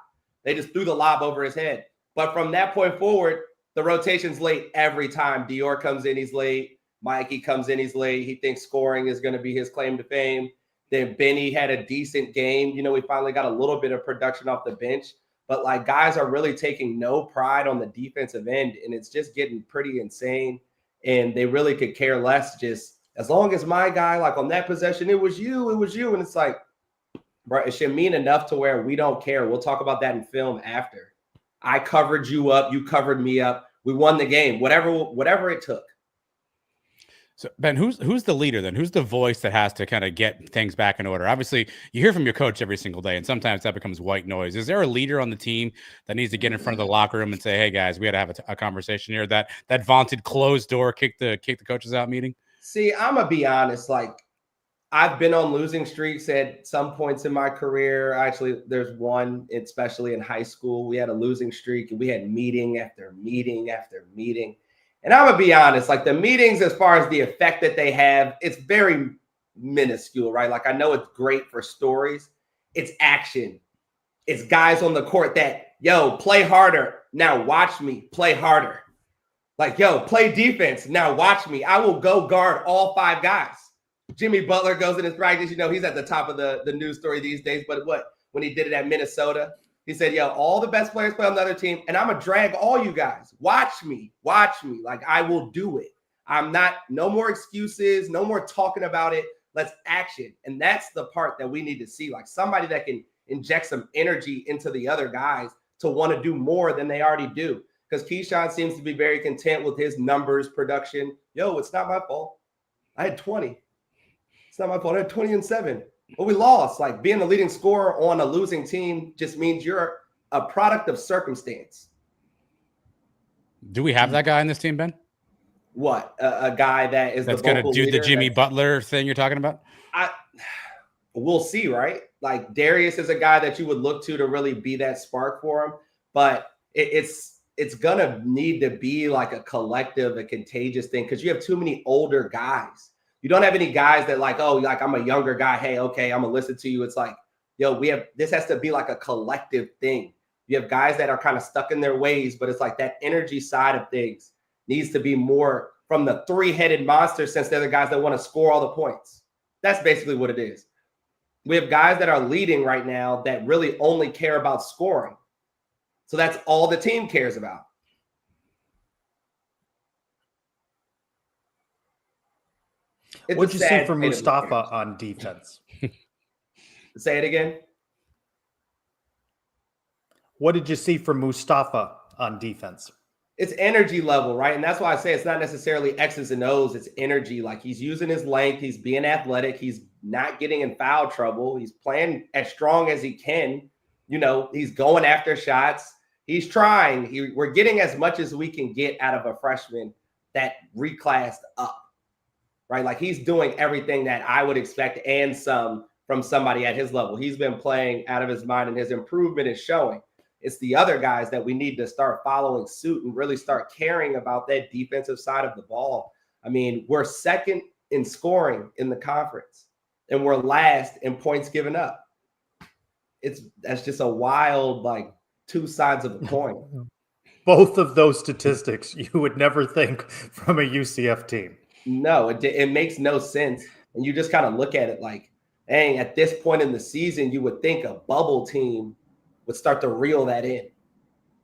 They just threw the lob over his head. But from that point forward, the rotation's late every time. Dior comes in, he's late. Mikey comes in, he's late. He thinks scoring is going to be his claim to fame. Then Benny had a decent game. You know, we finally got a little bit of production off the bench. But, like, guys are really taking no pride on the defensive end, and it's just getting pretty insane. And they really could care less just as long as my guy, like, on that possession, it was you. And it's like, bro, it should mean enough to where we don't care. We'll talk about that in film after. I covered you up. You covered me up. We won the game, whatever it took. So, Ben, who's the leader then? Who's the voice that has to kind of get things back in order? Obviously, you hear from your coach every single day, and sometimes that becomes white noise. Is there a leader on the team that needs to get in front of the locker room and say, hey, guys, we got to have a conversation here? That vaunted closed door, kick the coaches out meeting? See, I'm going to be honest. Like, I've been on losing streaks at some points in my career. Actually, there's one, especially in high school. We had a losing streak, and we had meeting after meeting after meeting. And I'm going to be honest, like the meetings, as far as the effect that they have, it's very minuscule, right? Like I know it's great for stories. It's action. It's guys on the court that, yo, play harder. Now watch me play harder. Like, yo, play defense. Now watch me. I will go guard all 5 guys. Jimmy Butler goes in his practice. You know, he's at the top of the news story these days. But when he did it at Minnesota, he said, yo, all the best players play on the other team, and I'm going to drag all you guys. Watch me. Like, I will do it. No more excuses, no more talking about it. Let's action. And that's the part that we need to see, like somebody that can inject some energy into the other guys to want to do more than they already do. Because Keyshawn seems to be very content with his numbers production. Yo, it's not my fault. I had 20. It's not my fault. I had 20 and 7. Well, we lost. Like being the leading scorer on a losing team just means you're a product of circumstance. Do we have that guy in this team, Ben? What? A guy that's going to do the Jimmy Butler thing you're talking about? We'll see, right? Like Darius is a guy that you would look to really be that spark for him, but it's going to need to be like a collective, a contagious thing because you have too many older guys. You don't have any guys that like, oh, like I'm a younger guy. Hey, okay, I'm gonna listen to you. It's like, yo, this has to be like a collective thing. You have guys that are kind of stuck in their ways, but it's like that energy side of things needs to be more from the 3-headed monster since they're the guys that want to score all the points. That's basically what it is. We have guys that are leading right now that really only care about scoring. So that's all the team cares about. What did you see from Mustafa on defense? Say it again. What did you see from Mustafa on defense? It's energy level, right? And that's why I say it's not necessarily X's and O's. It's energy. Like he's using his length. He's being athletic. He's not getting in foul trouble. He's playing as strong as he can. You know, he's going after shots. He's trying. We're getting as much as we can get out of a freshman that reclassed up. Right? Like he's doing everything that I would expect and some from somebody at his level. He's been playing out of his mind and his improvement is showing. It's the other guys that we need to start following suit and really start caring about that defensive side of the ball. I mean, we're second in scoring in the conference and we're last in points given up. That's just a wild, like 2 sides of the coin. Both of those statistics you would never think from a UCF team. No, it makes no sense. And you just kind of look at it like, dang, at this point in the season, you would think a bubble team would start to reel that in.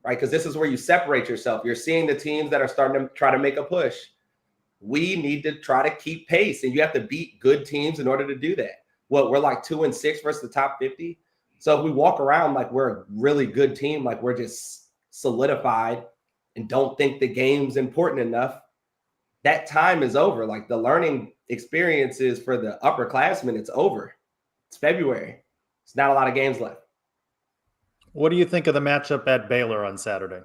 right? Because this is where you separate yourself. You're seeing the teams that are starting to try to make a push. We need to try to keep pace, and you have to beat good teams in order to do that. We're like 2-6 versus the top 50. So if we walk around like we're a really good team, like we're just solidified and don't think the game's important enough, that time is over. Like the learning experiences for the upperclassmen, it's over. It's February. It's not a lot of games left. What do you think of the matchup at Baylor on Saturday?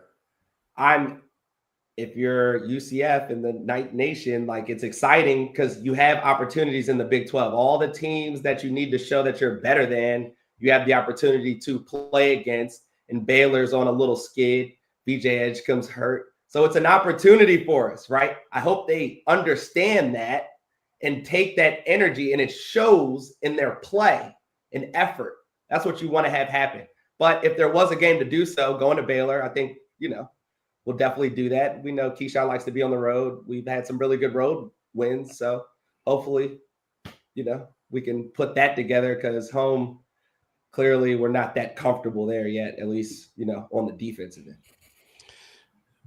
If you're UCF and the Night Nation, like it's exciting because you have opportunities in the Big 12. All the teams that you need to show that you're better than, you have the opportunity to play against. And Baylor's on a little skid. BJ Edgecombe's hurt. So it's an opportunity for us, right? I hope they understand that and take that energy, and it shows in their play and effort. That's what you want to have happen. But if there was a game to do so, going to Baylor, I think, we'll definitely do that. We know Keyshawn likes to be on the road. We've had some really good road wins. So hopefully, we can put that together because home, clearly we're not that comfortable there yet, at least, on the defensive end.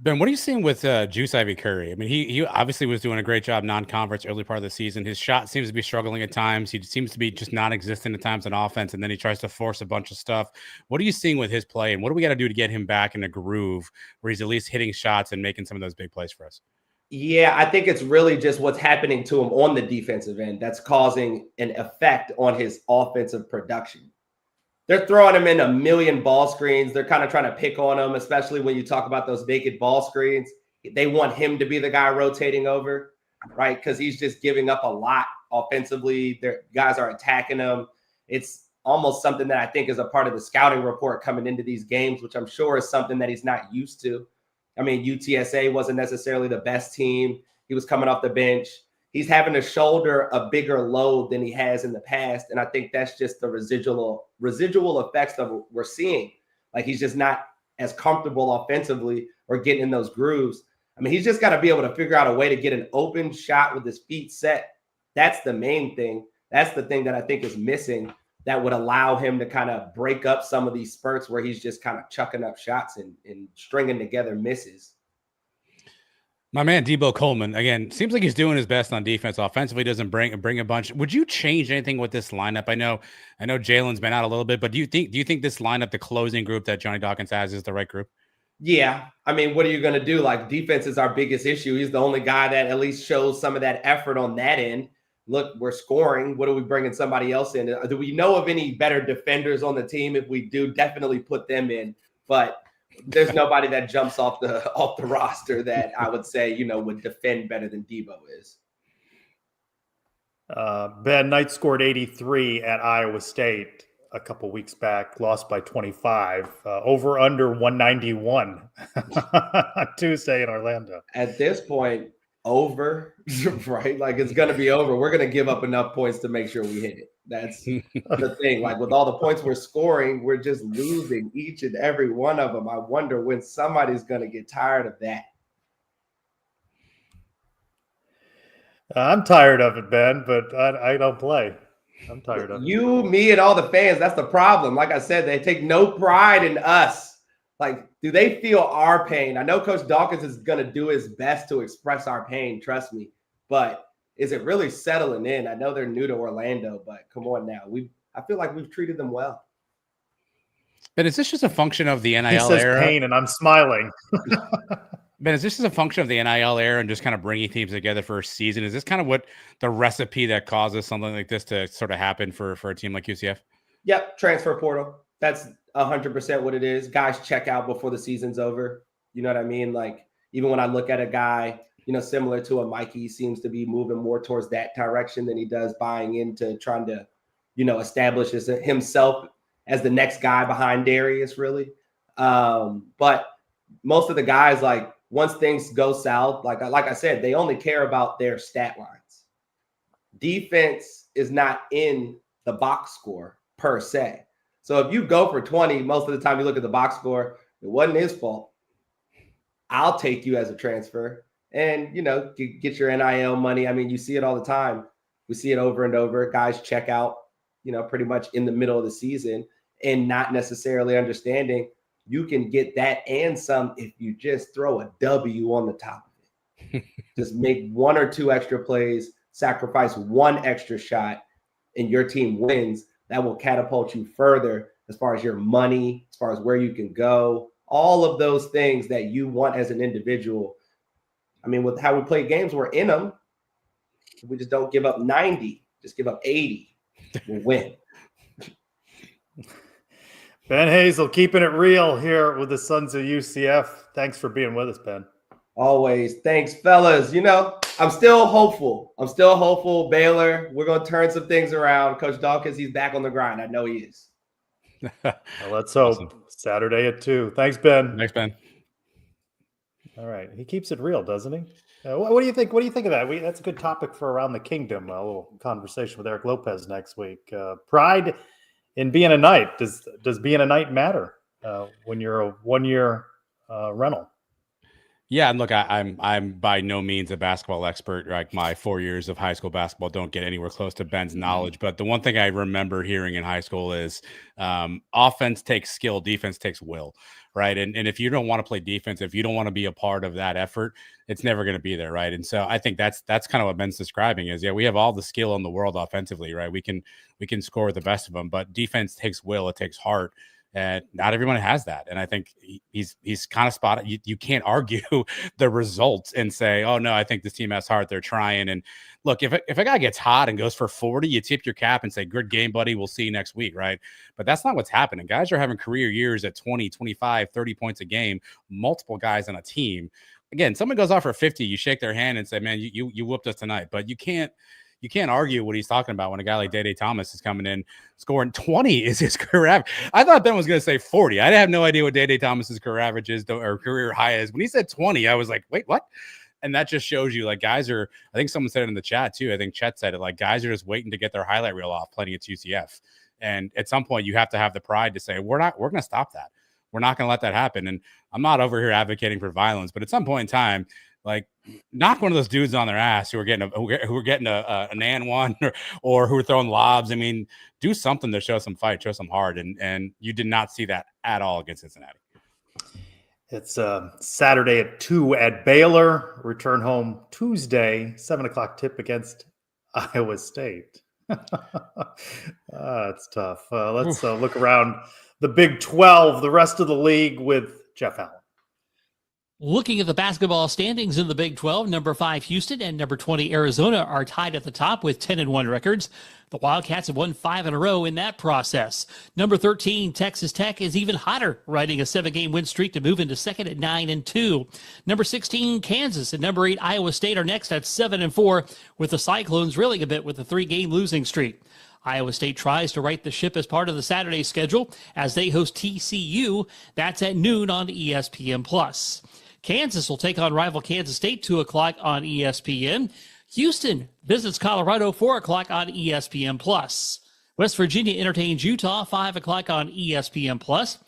Ben, what are you seeing with Juice Ivy Curry? I mean, he obviously was doing a great job non-conference early part of the season. His shot seems to be struggling at times. He seems to be just non-existent at times on offense, and then he tries to force a bunch of stuff. What are you seeing with his play, and what do we got to do to get him back in a groove where he's at least hitting shots and making some of those big plays for us? Yeah, I think it's really just what's happening to him on the defensive end that's causing an effect on his offensive production. They're throwing him in a million ball screens. They're kind of trying to pick on him, especially when you talk about those naked ball screens. They want him to be the guy rotating over, right? Because he's just giving up a lot offensively. Their guys are attacking him. It's almost something that I think is a part of the scouting report coming into these games, which I'm sure is something that he's not used to. I mean, UTSA wasn't necessarily the best team. He was coming off the bench. He's having to shoulder a bigger load than he has in the past. And I think that's just the residual effects of what we're seeing. Like he's just not as comfortable offensively or getting in those grooves. I mean, he's just got to be able to figure out a way to get an open shot with his feet set. That's the main thing. That's the thing that I think is missing that would allow him to kind of break up some of these spurts where he's just kind of chucking up shots and stringing together misses. My man, Debo Coleman, again, seems like he's doing his best on defense. Offensively, doesn't bring a bunch. Would you change anything with this lineup? I know Jalen's been out a little bit, but do you think this lineup, the closing group that Johnny Dawkins has, is the right group? Yeah. I mean, what are you going to do? Like, defense is our biggest issue. He's the only guy that at least shows some of that effort on that end. Look, we're scoring. What are we bringing somebody else in? Do we know of any better defenders on the team? If we do, definitely put them in. But there's nobody that jumps off the roster that I would say, would defend better than Debo is. Ben, Knight scored 83 at Iowa State a couple weeks back, lost by 25, over under 191 on Tuesday in Orlando. At this point, over, right? Like it's going to be over. We're going to give up enough points to make sure we hit it. That's the thing. Like with all the points we're scoring, we're just losing each and every one of them. I wonder when somebody's going to get tired of that. I'm tired of it, Ben, but I don't play. I'm tired of it. You, me, and all the fans, that's the problem. Like I said, they take no pride in us. Like, do they feel our pain? I know Coach Dawkins is going to do his best to express our pain, trust me. But is it really settling in? I know they're new to Orlando, but come on now. I feel like we've treated them well. But is this just a function of the NIL he says era? Pain, and I'm smiling. Ben, is this just a function of the NIL era and just kind of bringing teams together for a season? Is this kind of what the recipe that causes something like this to sort of happen for a team like UCF? Yep, transfer portal. That's 100% what it is. Guys check out before the season's over. You know what I mean? Like, even when I look at a guy, similar to a Mikey, seems to be moving more towards that direction than he does buying into trying to, establish himself as the next guy behind Darius, really. But most of the guys, like, once things go south, like I said, they only care about their stat lines. Defense is not in the box score per se. So if you go for 20, most of the time you look at the box score, it wasn't his fault. I'll take you as a transfer and, get your NIL money. I mean, you see it all the time. We see it over and over. Guys check out, pretty much in the middle of the season and not necessarily understanding you can get that and some if you just throw a W on the top of it. Just make 1 or 2 extra plays, sacrifice 1 extra shot, and your team wins. That will catapult you further as far as your money, as far as where you can go, all of those things that you want as an individual. I mean, with how we play games, we're in them. We just don't give up 90, just give up 80. We'll win. Ben Hazel keeping it real here with the Sons of UCF. Thanks for being with us, Ben. Always. Thanks, fellas. You know, I'm still hopeful. Baylor, we're going to turn some things around. Coach Dawkins, he's back on the grind. I know he is. Well, let's hope. Awesome. Saturday at 2. Thanks, Ben. Thanks, Ben. All right. He keeps it real, doesn't he? What do you think? What do you think of that? That's a good topic for Around the Kingdom. A little conversation with Eric Lopez next week. Pride in being a Knight. Does being a Knight matter when you're a 1-year rental? Yeah, and look, I'm by no means a basketball expert. Like my 4 years of high school basketball don't get anywhere close to Ben's knowledge. But the one thing I remember hearing in high school is offense takes skill, defense takes will, right? And if you don't want to play defense, if you don't want to be a part of that effort, it's never going to be there, right? And so I think that's kind of what Ben's describing is, yeah, we have all the skill in the world offensively, right? We can score with the best of them, but defense takes will, it takes heart. And not everyone has that. And I think he's kind of spotted. You can't argue the results and say, oh, no, I think this team has heart. They're trying. And look, if a guy gets hot and goes for 40, you tip your cap and say, good game, buddy. We'll see you next week, right? But that's not what's happening. Guys are having career years at 20, 25, 30 points a game, multiple guys on a team. Again, someone goes off for 50, you shake their hand and say, man, you whooped us tonight. But you can't argue what he's talking about when a guy like Day Thomas is coming in scoring 20 is his career average. I thought Ben was going to say 40. I have no idea what Day Thomas's career average is or career high is. When he said 20, I was like, wait, what? And that just shows you like guys are, I think someone said it in the chat too. I think Chet said it, like guys are just waiting to get their highlight reel off playing at UCF. And at some point you have to have the pride to say, we're going to stop that. We're not going to let that happen. And I'm not over here advocating for violence, but at some point in time, like knock one of those dudes on their ass who are getting an and one or who are throwing lobs. I mean, do something to show some fight, show some heart. And you did not see that at all against Cincinnati. It's Saturday at 2 at Baylor. Return home Tuesday, 7:00 tip against Iowa State. It's tough. Let's look around the Big 12, the rest of the league with Jeff Allen. Looking at the basketball standings in the Big 12, number 5 Houston and number 20 Arizona are tied at the top with 10-1 records. The Wildcats have won 5 in a row in that process. Number 13 Texas Tech is even hotter, riding a 7-game win streak to move into second at 9-2. Number 16 Kansas and number 8 Iowa State are next at 7-4, with the Cyclones reeling a bit with a 3-game losing streak. Iowa State tries to right the ship as part of the Saturday schedule as they host TCU. That's at noon on ESPN+. Kansas will take on rival Kansas State 2:00 on ESPN. Houston visits Colorado 4:00 on ESPN+. West Virginia entertains Utah 5:00 on ESPN+.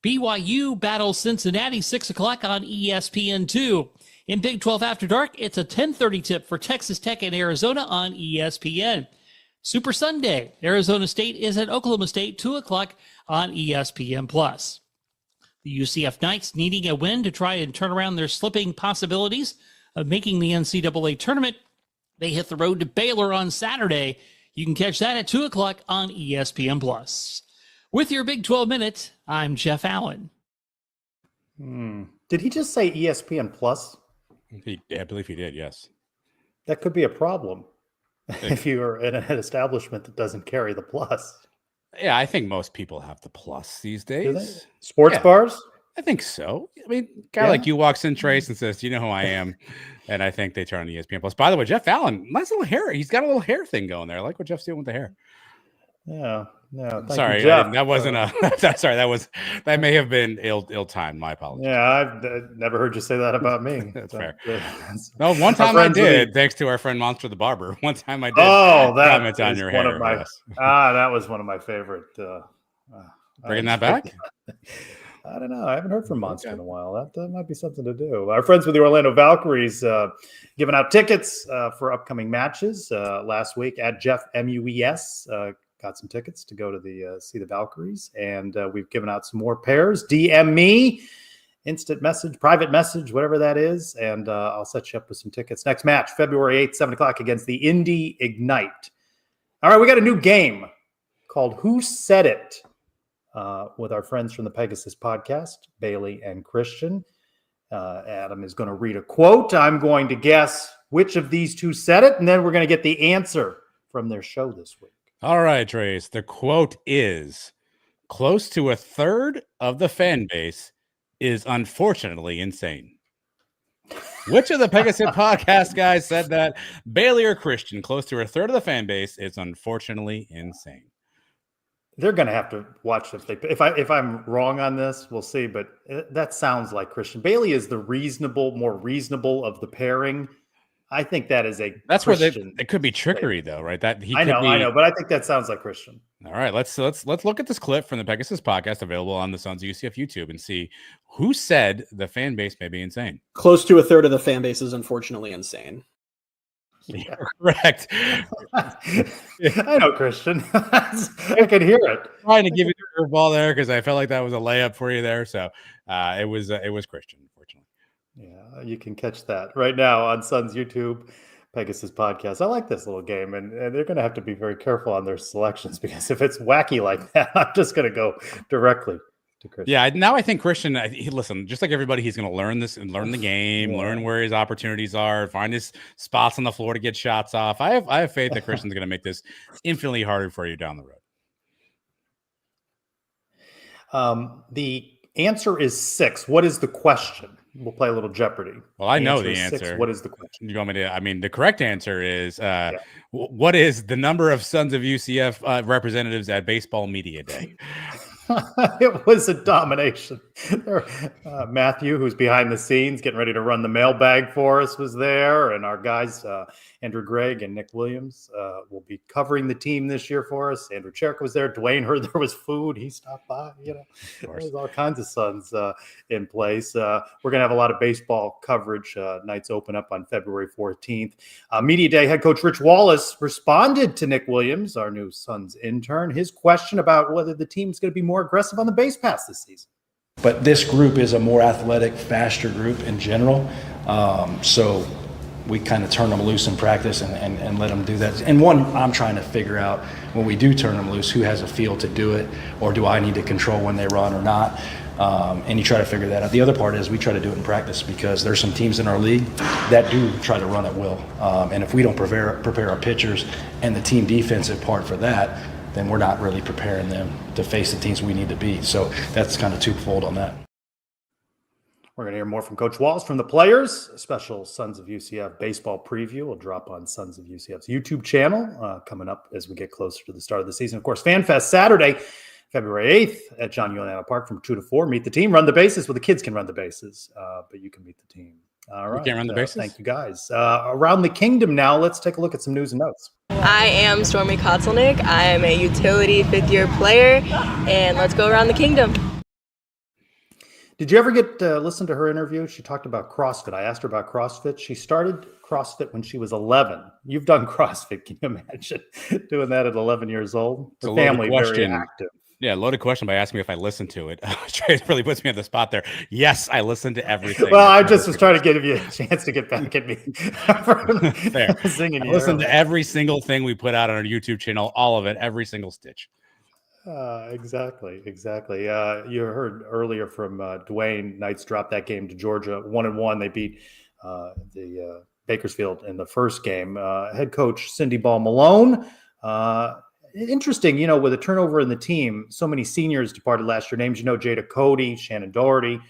BYU battles Cincinnati 6:00 on ESPN2. In Big 12 After Dark, it's a 10:30 tip for Texas Tech and Arizona on ESPN. Super Sunday, Arizona State is at Oklahoma State 2:00 on ESPN+. The UCF Knights needing a win to try and turn around their slipping possibilities of making the NCAA tournament. They hit the road to Baylor on Saturday. You can catch that at 2:00 on ESPN+. With your Big 12 Minute, I'm Jeff Allen. Did he just say ESPN+? I believe he did, yes. That could be a problem if you're in an establishment that doesn't carry the plus. Yeah, I think most people have the plus these days. Sports bars? I think so. I mean, a guy like you walks in, Trace, and says, "Do you know who I am?" And I think they turn on ESPN Plus. By the way, Jeff Allen, nice little hair. He's got a little hair thing going there. I like what Jeff's doing with the hair. Yeah. No, sorry, you, Jeff. That wasn't a. Sorry, that may have been ill-timed. My apologies. Yeah, I've never heard you say that about me. That's fair. No, one time I did, thanks to our friend Monster the Barber. One time I did. Oh, that comment on your one hair. Of my, yes. That was one of my favorite. Bringing that back. I don't know. I haven't heard from Monster in a while. That might be something to do. Our friends with the Orlando Valkyries giving out tickets for upcoming matches last week at Jeff MUES. got some tickets to go to the see the Valkyries, and we've given out some more pairs. DM me, instant message, private message, whatever that is, and I'll set you up with some tickets. Next match, February 8th, 7 o'clock against the Indy Ignite. All right, we got a new game called Who Said It with our friends from the Pegasus podcast, Bailey and Christian. Adam is going to read a quote. I'm going to guess which of these two said it, and then we're going to get the answer from their show this week. All right, Trace. The quote is, close to a third of the fan base is unfortunately insane. Which of the Pegasus podcast guys said that? Bailey or Christian? Close to a third of the fan base is unfortunately insane. They're going to have to watch if I'm wrong on this, we'll see. But that sounds like Christian. Bailey is the more reasonable of the pairing. I think that is that's Christian where it could be trickery though, right? That I know, but I think that sounds like Christian. All right, let's look at this clip from the Pegasus podcast available on the Sons of UCF YouTube and see who said the fan base may be insane. Close to a third of the fan base is unfortunately insane. Yeah. Correct. I know, Christian. I can hear it. Trying to give you the ball there because I felt like that was a layup for you there. So it was Christian, unfortunately. Yeah, you can catch that right now on Sons YouTube, Pegasus podcast. I like this little game, and they're going to have to be very careful on their selections because if it's wacky like that, I'm just going to go directly to Christian. Yeah, now I think Christian, listen, just like everybody, he's going to learn this and learn the game, learn where his opportunities are, find his spots on the floor to get shots off. I have faith that Christian's going to make this infinitely harder for you down the road. The answer is 6. What is the question? We'll play a little Jeopardy. Well, I know the answer. 6. What is the question? You want me to? I mean, the correct answer is what is the number of Sons of UCF representatives at Baseball Media Day? It was a domination. Matthew, who's behind the scenes, getting ready to run the mailbag for us, was there. And our guys, Andrew Gregg and Nick Williams, will be covering the team this year for us. Andrew Cherrick was there. Dwayne heard there was food. He stopped by. There's all kinds of Sons in place. We're going to have a lot of baseball coverage. Nights open up on February 14th. Media Day head coach Rich Wallace responded to Nick Williams, our new Sons intern, his question about whether the team's going to be more aggressive on the base pass this season. But this group is a more athletic, faster group in general. So we kind of turn them loose in practice and let them do that. And one, I'm trying to figure out when we do turn them loose, who has a feel to do it, or do I need to control when they run or not? And you try to figure that out. The other part is we try to do it in practice because there's some teams in our league that do try to run at will. And if we don't prepare our pitchers and the team defensive part for that, then we're not really preparing them to face the teams we need to beat. So that's kind of twofold on that. We're going to hear more from Coach Wallace from the players. A special Sons of UCF baseball preview will drop on Sons of UCF's YouTube channel coming up as we get closer to the start of the season. Of course, FanFest Saturday, February 8th at John Ioannina Park from 2 to 4. Meet the team, run the bases. Well, the kids can run the bases, but you can meet the team. All right. You can't run the bases? Thank you, guys. Around the kingdom now, let's take a look at some news and notes. I am Stormy Kotzelnick. I am a utility fifth-year player, and let's go around the kingdom. Did you ever get to listen to her interview? She talked about CrossFit. I asked her about CrossFit. She started CrossFit when she was 11. You've done CrossFit. Can you imagine doing that at 11 years old? Her family very active. Yeah, loaded question by asking me if I listened to it. It really puts me on the spot there. Yes, I listened to everything. Well, I just was trying to give you a chance to get back at me. Fair. I listened to every single thing we put out on our YouTube channel, all of it, every single stitch. Exactly. You heard earlier from Dwayne. Knights dropped that game to Georgia 1-1. They beat the Bakersfield in the first game. Head coach Cindy Ball Malone. Interesting, with a turnover in the team, so many seniors departed last year. Names, Jada Cody, Shannon Doherty,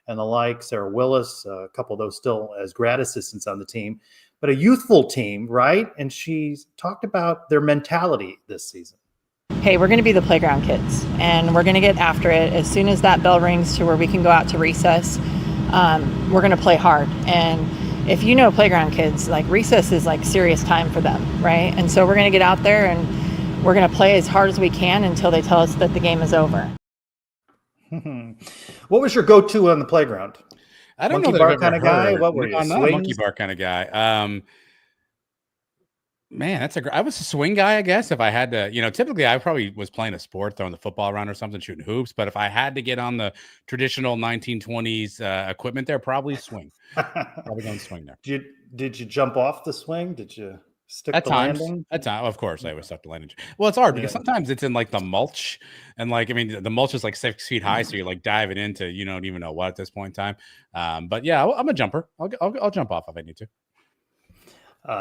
and the like, Sarah Willis, a couple of those still as grad assistants on the team, but a youthful team, right? And she talked about their mentality this season. Hey, we're going to be the playground kids, and we're going to get after it. As soon as that bell rings to where we can go out to recess, we're going to play hard. And if playground kids, like recess is like serious time for them, right? And so we're going to get out there and we're going to play as hard as we can until they tell us that the game is over. What was your go-to on the playground? I don't monkey know bar kind of guy. What were you? I'm not a monkey bar kind of guy. Man, I was a swing guy, I guess. If I had to, typically I probably was playing a sport, throwing the football around or something, shooting hoops. But if I had to get on the traditional 1920s equipment there, probably swing. Probably going to swing there. Did you jump off the swing? Did you stick At the times, landing? of course, I was stuck the landing. Well, it's hard because sometimes it's in like the mulch, and the mulch is like 6 feet high, so you're like diving into you don't even know what at this point in time. But yeah, I'm a jumper. I'll jump off if I need to.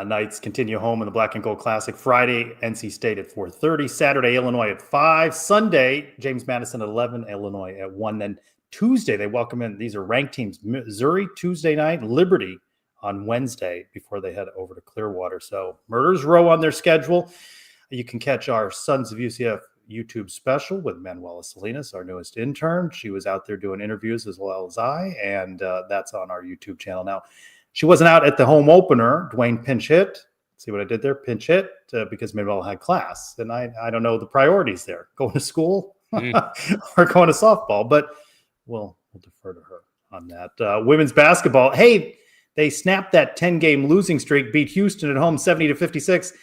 Knights continue home in the Black and Gold Classic. Friday, NC State at 4:30. Saturday, Illinois at 5. Sunday, James Madison at 11. Illinois at 1. Then Tuesday, they welcome in. These are ranked teams. Missouri Tuesday night. Liberty on Wednesday before they head over to Clearwater. So Murderers Row on their schedule. You can catch our Sons of UCF YouTube special with Manuela Salinas, our newest intern. She was out there doing interviews as well as I, and that's on our YouTube channel now. She wasn't out at the home opener. Dwayne pinch hit. See what I did there? Pinch hit because Manuela had class. And I don't know the priorities there. Going to school or going to softball. But we'll defer to her on that. Women's basketball. Hey, they snapped that 10-game losing streak, beat Houston at home 70-56.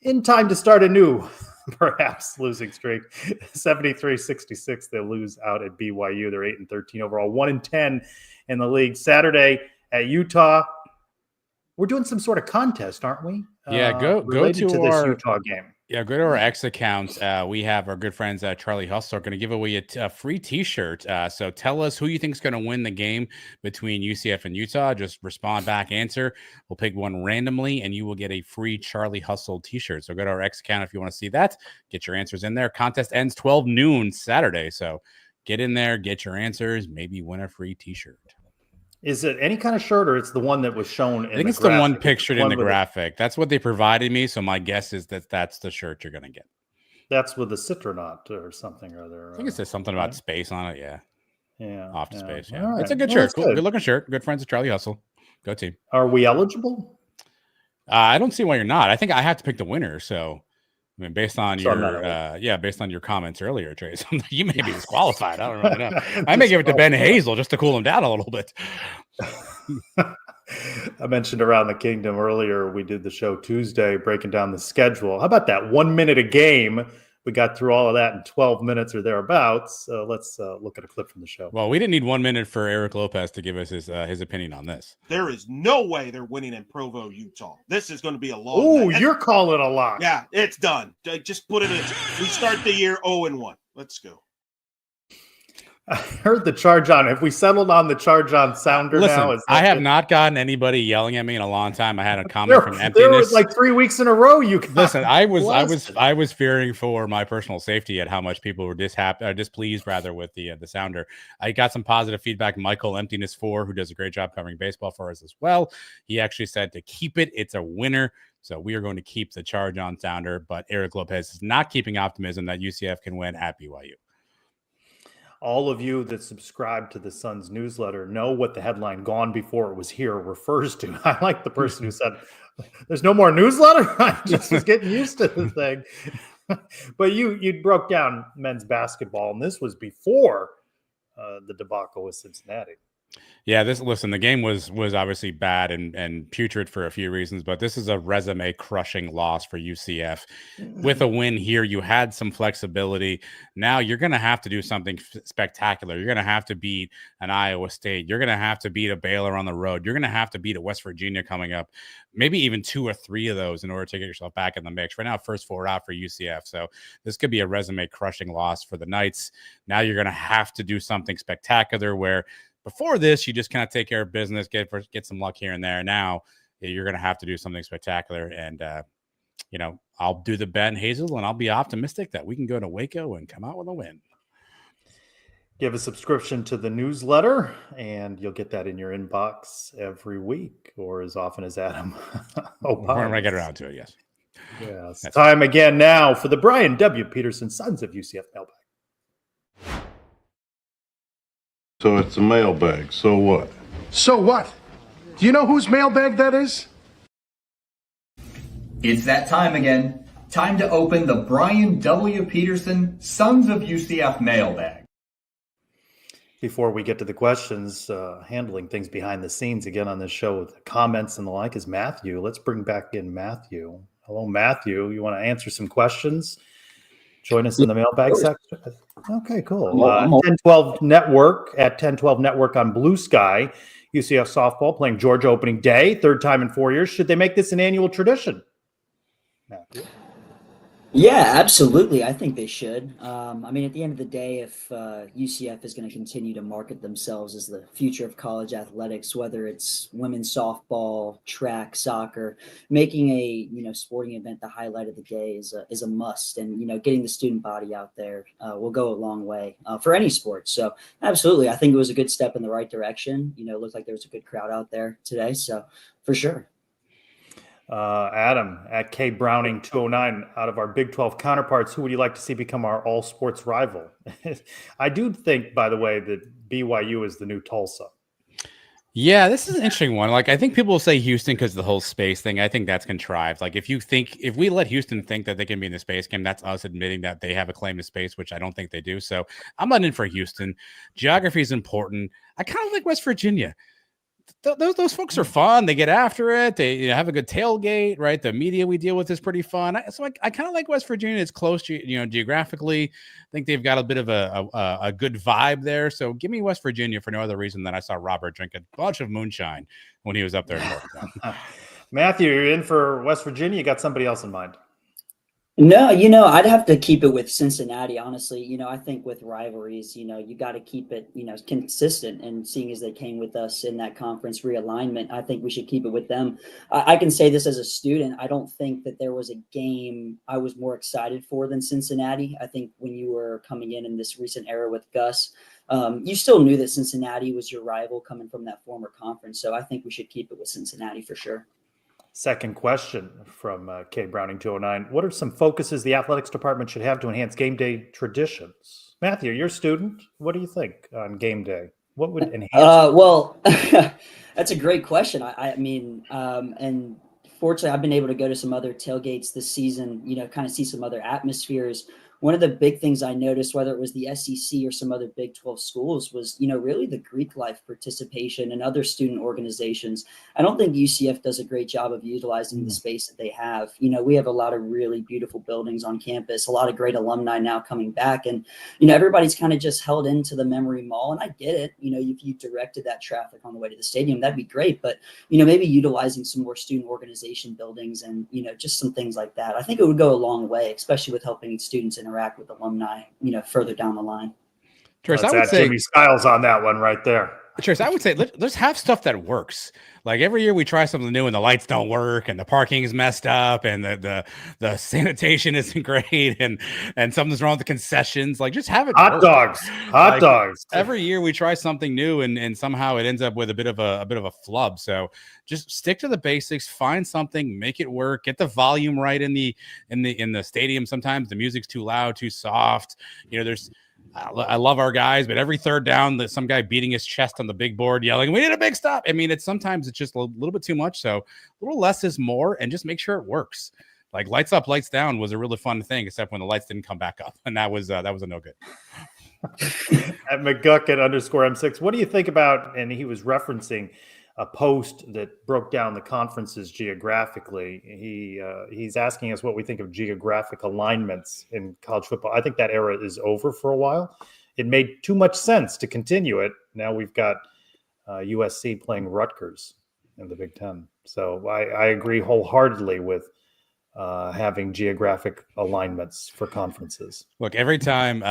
In time to start a new, perhaps, losing streak. 73-66. They lose out at BYU. They're 8-13 overall, 1-10 in the league. Saturday at Utah. We're doing some sort of contest, aren't we? Yeah, go to this Utah game. Yeah, go to our X account. We have our good friends Charlie Hustle are going to give away a free T-shirt. So tell us who you think is going to win the game between UCF and Utah. Just respond back, answer. We'll pick one randomly, and you will get a free Charlie Hustle T-shirt. So go to our X account if you want to see that. Get your answers in there. Contest ends 12 noon Saturday. So get in there, get your answers, maybe win a free T-shirt. Is it any kind of shirt, or it's the one that was shown in I think it's graphic? the one pictured in the graphic. That's what they provided me. So my guess is that that's the shirt you're going to get. That's with the Citronaut or something or other. I think it says something about space on it. Yeah. Yeah. Off to space. Yeah. Right. It's a good shirt. Cool. Good looking shirt. Good friends of Charlie Hustle. Go team. Are we eligible? I don't see why you're not. I think I have to pick the winner. So, I mean, based on based on your comments earlier, Trace, you may be disqualified. I don't really know. I may give it to Ben Hazel just to cool him down a little bit. I mentioned Around the Kingdom earlier. We did the show Tuesday breaking down the schedule. How about that 1 minute a game? We got through all of that in 12 minutes or thereabouts. Let's look at a clip from the show. Well, we didn't need 1 minute for Eric Lopez to give us his opinion on this. There is no way they're winning in Provo, Utah. This is going to be a long. Oh, you're calling a lock. Yeah, it's done. Just put it in. We start the year 0-1. Let's go. I heard the charge on. Have we settled on the charge on sounder now? I have not gotten anybody yelling at me in a long time. I had a comment from Emptiness. There was like 3 weeks in a row. Listen, I was fearing for my personal safety at how much people were displeased rather with the sounder. I got some positive feedback. Michael Emptiness 4, who does a great job covering baseball for us as well. He actually said to keep it. It's a winner. So we are going to keep the charge on sounder. But Eric Lopez is not keeping optimism that UCF can win at BYU. All of you that subscribe to the Suns newsletter know what the headline "Gone Before It Was Here" refers to. I like the person who said, "There's no more newsletter." I just was getting used to the thing. But you broke down men's basketball, and this was before the debacle with Cincinnati. Yeah, the game was obviously bad and putrid for a few reasons, but this is a resume crushing loss for UCF. With a win here, you had some flexibility. Now you're going to have to do something spectacular. You're going to have to beat an Iowa State. You're going to have to beat a Baylor on the road. You're going to have to beat a West Virginia coming up, maybe even 2 or 3 of those in order to get yourself back in the mix. Right now, first 4 out for UCF. So this could be a resume crushing loss for the Knights. Now you're going to have to do something spectacular where before this, you just kind of take care of business, get some luck here and there. Now you're going to have to do something spectacular. And, I'll do the Ben Hazel, and I'll be optimistic that we can go to Waco and come out with a win. Give a subscription to the newsletter, and you'll get that in your inbox every week or as often as Adam opines. When I get around to it, yes. Yes. Time again now for the Brian W. Peterson Sons of UCF Mailbag. So it's a mailbag. So what? So what? Do you know whose mailbag that is? It's that time again. Time to open the Brian W. Peterson Sons of UCF mailbag. Before we get to the questions, handling things behind the scenes again on this show with comments and the like is Matthew. Let's bring back in Matthew. Hello, Matthew. You want to answer some questions? Join us in the mailbag section. Okay, cool. 1012 Network at 1012 Network on Blue Sky. UCF softball playing Georgia opening day, third time in 4 years. Should they make this an annual tradition? Matthew. Yeah, absolutely. I think they should. I mean, at the end of the day, if UCF is going to continue to market themselves as the future of college athletics, whether it's women's softball, track, soccer, making a sporting event the highlight of the day is a must. And getting the student body out there will go a long way for any sport. So absolutely, I think it was a good step in the right direction. It looked like there was a good crowd out there today. So for sure. Adam at K Browning 209, out of our Big 12 counterparts, who would you like to see become our all sports rival? I do think, by the way, that BYU is the new Tulsa. Yeah, this is an interesting one. Like, I think people will say Houston because of the whole space thing. I think that's contrived. Like, if we let Houston think that they can be in the space game, that's us admitting that they have a claim to space, which I don't think they do. So I'm not in for Houston. Geography is important. I kind of like West Virginia. Those folks are fun. They get after it. They have a good tailgate, right? The media we deal with is pretty fun. So I kind of like West Virginia. It's close, geographically. I think they've got a bit of a good vibe there. So give me West Virginia for no other reason than I saw Robert drink a bunch of moonshine when he was up there. Matthew, you're in for West Virginia. You got somebody else in mind? No, I'd have to keep it with Cincinnati, honestly. I think with rivalries, you got to keep it, consistent. And seeing as they came with us in that conference realignment, I think we should keep it with them. I can say this as a student. I don't think that there was a game I was more excited for than Cincinnati. I think when you were coming in this recent era with Gus, you still knew that Cincinnati was your rival coming from that former conference. So I think we should keep it with Cincinnati for sure. Second question from K Browning 209. What are some focuses the athletics department should have to enhance game day traditions? Matthew, you're a student. What do you think on game day? What would enhance? Well, that's a great question. I mean, and fortunately, I've been able to go to some other tailgates this season, kind of see some other atmospheres. One of the big things I noticed, whether it was the SEC or some other Big 12 schools, was, really the Greek life participation and other student organizations. I don't think UCF does a great job of utilizing the space that they have. We have a lot of really beautiful buildings on campus, a lot of great alumni now coming back. And, everybody's kind of just held into the memory mall. And I get it. If you directed that traffic on the way to the stadium, that'd be great. But, maybe utilizing some more student organization buildings and, just some things like that. I think it would go a long way, especially with helping students interact with alumni, further down the line. Trace, I would say Jimmy Skiles on that one right there. Trace, I would say let's have stuff that works. Like every year we try something new and the lights don't work and the parking is messed up and the sanitation isn't great and something's wrong with the concessions. Like just have it. Hot dogs. Every year we try something new and somehow it ends up with a bit of a flub. So just stick to the basics, find something, make it work, get the volume right in the stadium. Sometimes the music's too loud, too soft. I love our guys, but every third down, that some guy beating his chest on the big board, yelling, "We need a big stop." I mean, sometimes it's just a little bit too much. So a little less is more, and just make sure it works. Like lights up, lights down was a really fun thing, except when the lights didn't come back up, and that was a no good. At McGucket_M6, what do you think about? And he was referencing a post that broke down the conferences geographically. He's asking us what we think of geographic alignments in college football. I think that era is over for a while. It made too much sense to continue it. Now we've got USC playing Rutgers in the Big Ten. So I agree wholeheartedly with having geographic alignments for conferences. Look, every time,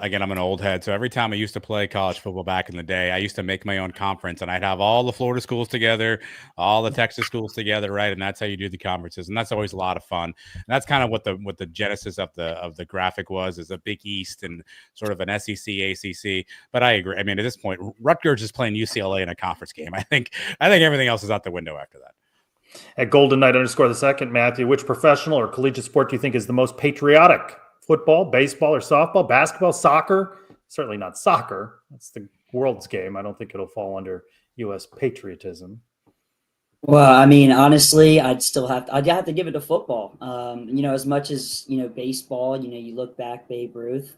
again, I'm an old head. So every time I used to play college football back in the day, I used to make my own conference and I'd have all the Florida schools together, all the Texas schools together, right? And that's how you do the conferences. And that's always a lot of fun. And that's kind of what the genesis of the graphic was, is a Big East and sort of an SEC, ACC. But I agree. I mean, at this point, Rutgers is playing UCLA in a conference game. I think everything else is out the window after that. At Golden Knight _2, Matthew, which professional or collegiate sport do you think is the most patriotic? Football, baseball, or softball? Basketball, soccer? Certainly not soccer. That's the world's game. I don't think it'll fall under U.S. patriotism. Well, I mean, honestly, I'd have to give it to football. As much as, baseball, you look back, Babe Ruth,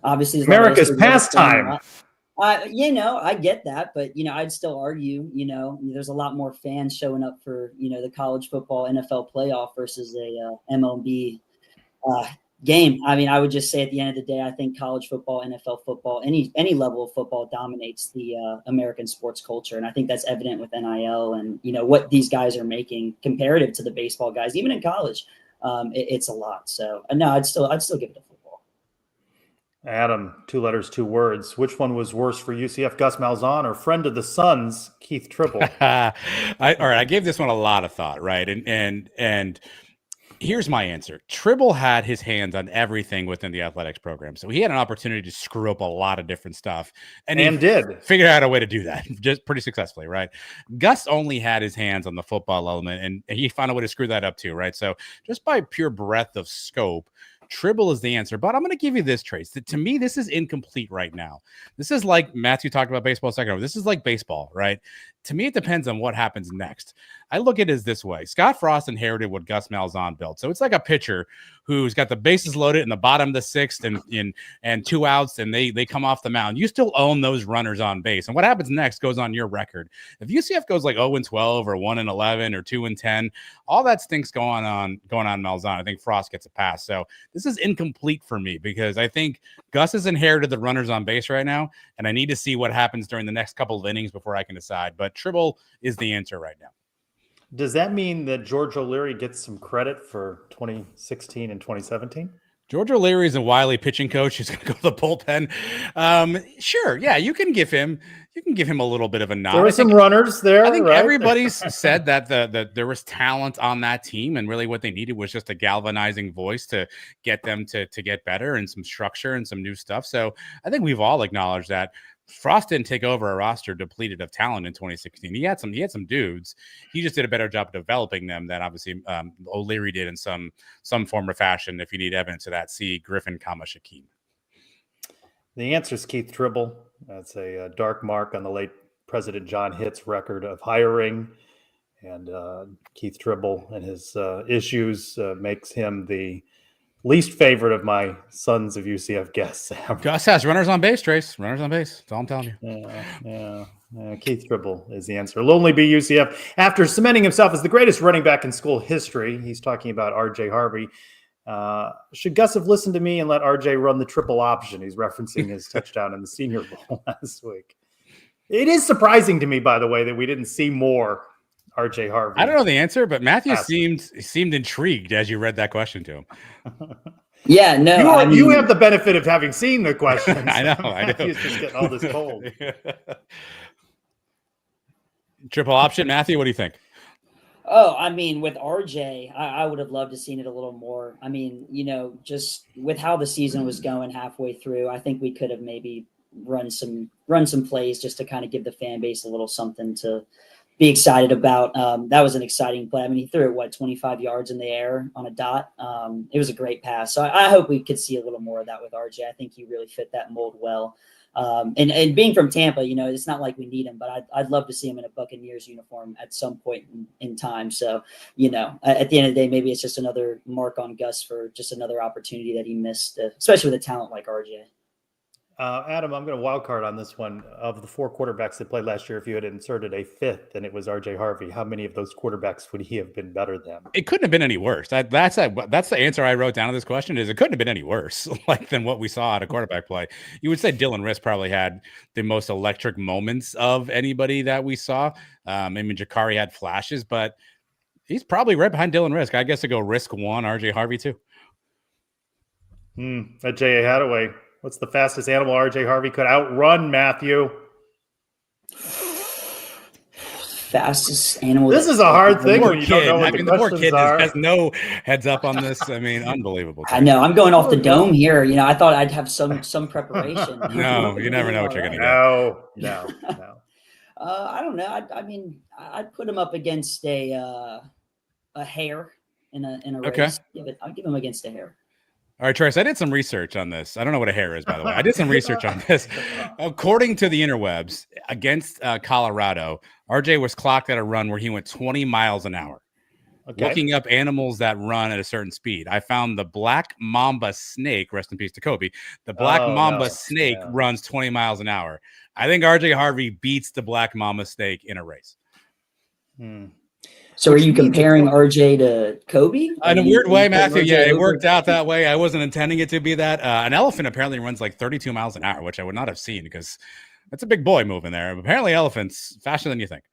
obviously. America's pastime. I get that, but I'd still argue, there's a lot more fans showing up for, the college football NFL playoff versus a MLB game. I mean, I would just say at the end of the day, I think college football, NFL football, any level of football dominates the American sports culture, and I think that's evident with NIL and what these guys are making comparative to the baseball guys, even in college. It's a lot. So no, I'd still give it to football. Adam, 2 letters, 2 words. Which one was worse for UCF, Gus Malzahn, or friend of the Suns, Keith Tribble? All right, I gave this one a lot of thought, right? And here's my answer. Tribble had his hands on everything within the athletics program, so he had an opportunity to screw up a lot of different stuff, and did figure out a way to do that just pretty successfully, right? Gus only had his hands on the football element, and he found a way to screw that up too, right? So just by pure breadth of scope, Tribble is the answer, but I'm going to give you this, Trace. To me, this is incomplete right now. This is like Matthew talked about baseball a second ago. This is like baseball, right? To me, it depends on what happens next. I look at it as this way. Scott Frost inherited what Gus Malzahn built. So it's like a pitcher who's got the bases loaded in the bottom of the 6th and 2 outs, and they come off the mound. You still own those runners on base. And what happens next goes on your record. If UCF goes like 0-12 or 1-11 or 2-10, all that stinks going on Malzahn. I think Frost gets a pass. So this is incomplete for me because I think Gus has inherited the runners on base right now, and I need to see what happens during the next couple of innings before I can decide. But Tribble is the answer right now. Does that mean that George O'Leary gets some credit for 2016 and 2017? George O'Leary is a wily pitching coach. He's going to go to the bullpen. Sure, yeah, you can give him a little bit of a nod. There were some runners there. I think right? everybody's said that there was talent on that team, and really what they needed was just a galvanizing voice to get them to get better and some structure and some new stuff. So I think we've all acknowledged that. Frost didn't take over a roster depleted of talent in 2016. He had some dudes. He just did a better job of developing them than obviously O'Leary did in some form or fashion. If you need evidence of that, see Griffin, Shaquem. The answer is Keith Tribble. That's a dark mark on the late President John Hitt's record of hiring. And Keith Tribble and his issues makes him the least favorite of my Sons of UCF guests. Gus has runners on base, Trace. Runners on base. That's all I'm telling you. Yeah. Keith Tribble is the answer. Will only be UCF after cementing himself as the greatest running back in school history. He's talking about R.J. Harvey. Should Gus have listened to me and let RJ run the triple option? He's referencing his touchdown in the Senior Bowl last week. It is surprising to me, by the way, that we didn't see more RJ Harvey. I don't know the answer, but Matthew seemed intrigued as you read that question to him. Yeah, no. You have the benefit of having seen the questions. I know. Matthew's just getting all this cold. Triple option, Matthew. What do you think? Oh, I mean, with RJ, I would have loved to seen it a little more. I mean, just with how the season was going halfway through, I think we could have maybe run some plays just to kind of give the fan base a little something to be excited about. That was an exciting play. I mean, he threw it, 25 yards in the air on a dot. It was a great pass. So I hope we could see a little more of that with RJ. I think he really fit that mold well. And being from Tampa, it's not like we need him, but I'd love to see him in a Buccaneers uniform at some point in time. So, at the end of the day, maybe it's just another mark on Gus for just another opportunity that he missed, especially with a talent like RJ. Adam, I'm going to wild card on this one. Of the 4 quarterbacks that played last year, if you had inserted a 5th and it was RJ Harvey, how many of those quarterbacks would he have been better than? It couldn't have been any worse. That's the answer I wrote down to this question. Is it couldn't have been any worse than what we saw at a quarterback play. You would say Dylan Riss probably had the most electric moments of anybody that we saw. I mean, Jakari had flashes, but he's probably right behind Dylan Riss. I guess to go Risk 1, RJ Harvey 2. At J.A. Hadaway. What's the fastest animal RJ Harvey could outrun, Matthew? Fastest animal. This is a hard thing when you don't know what the poor kid has no heads up on this. I memean, unbelievable. I know. I'm going off the dome here. I thought I'd have some preparation. No, you never know what you're going to get. No. I don't know. I mean, I'd put him up against a hare in a race. I'll give him against a hare. All right, Trace, I did some research on this. I don't know what a hare is, by the way. I did some research on this. According to the interwebs, against Colorado, RJ was clocked at a run where he went 20 miles an hour. looking up animals that run at a certain speed. I found the black mamba snake, rest in peace to Kobe. The black mamba snake runs 20 miles an hour. I think RJ Harvey beats the black mamba snake in a race. So are you comparing RJ to Kobe? In a weird way, Matthew. Yeah, it worked out that way. I wasn't intending it to be that. An elephant apparently runs like 32 miles an hour, which I would not have seen because that's a big boy moving there. Apparently elephants faster than you think.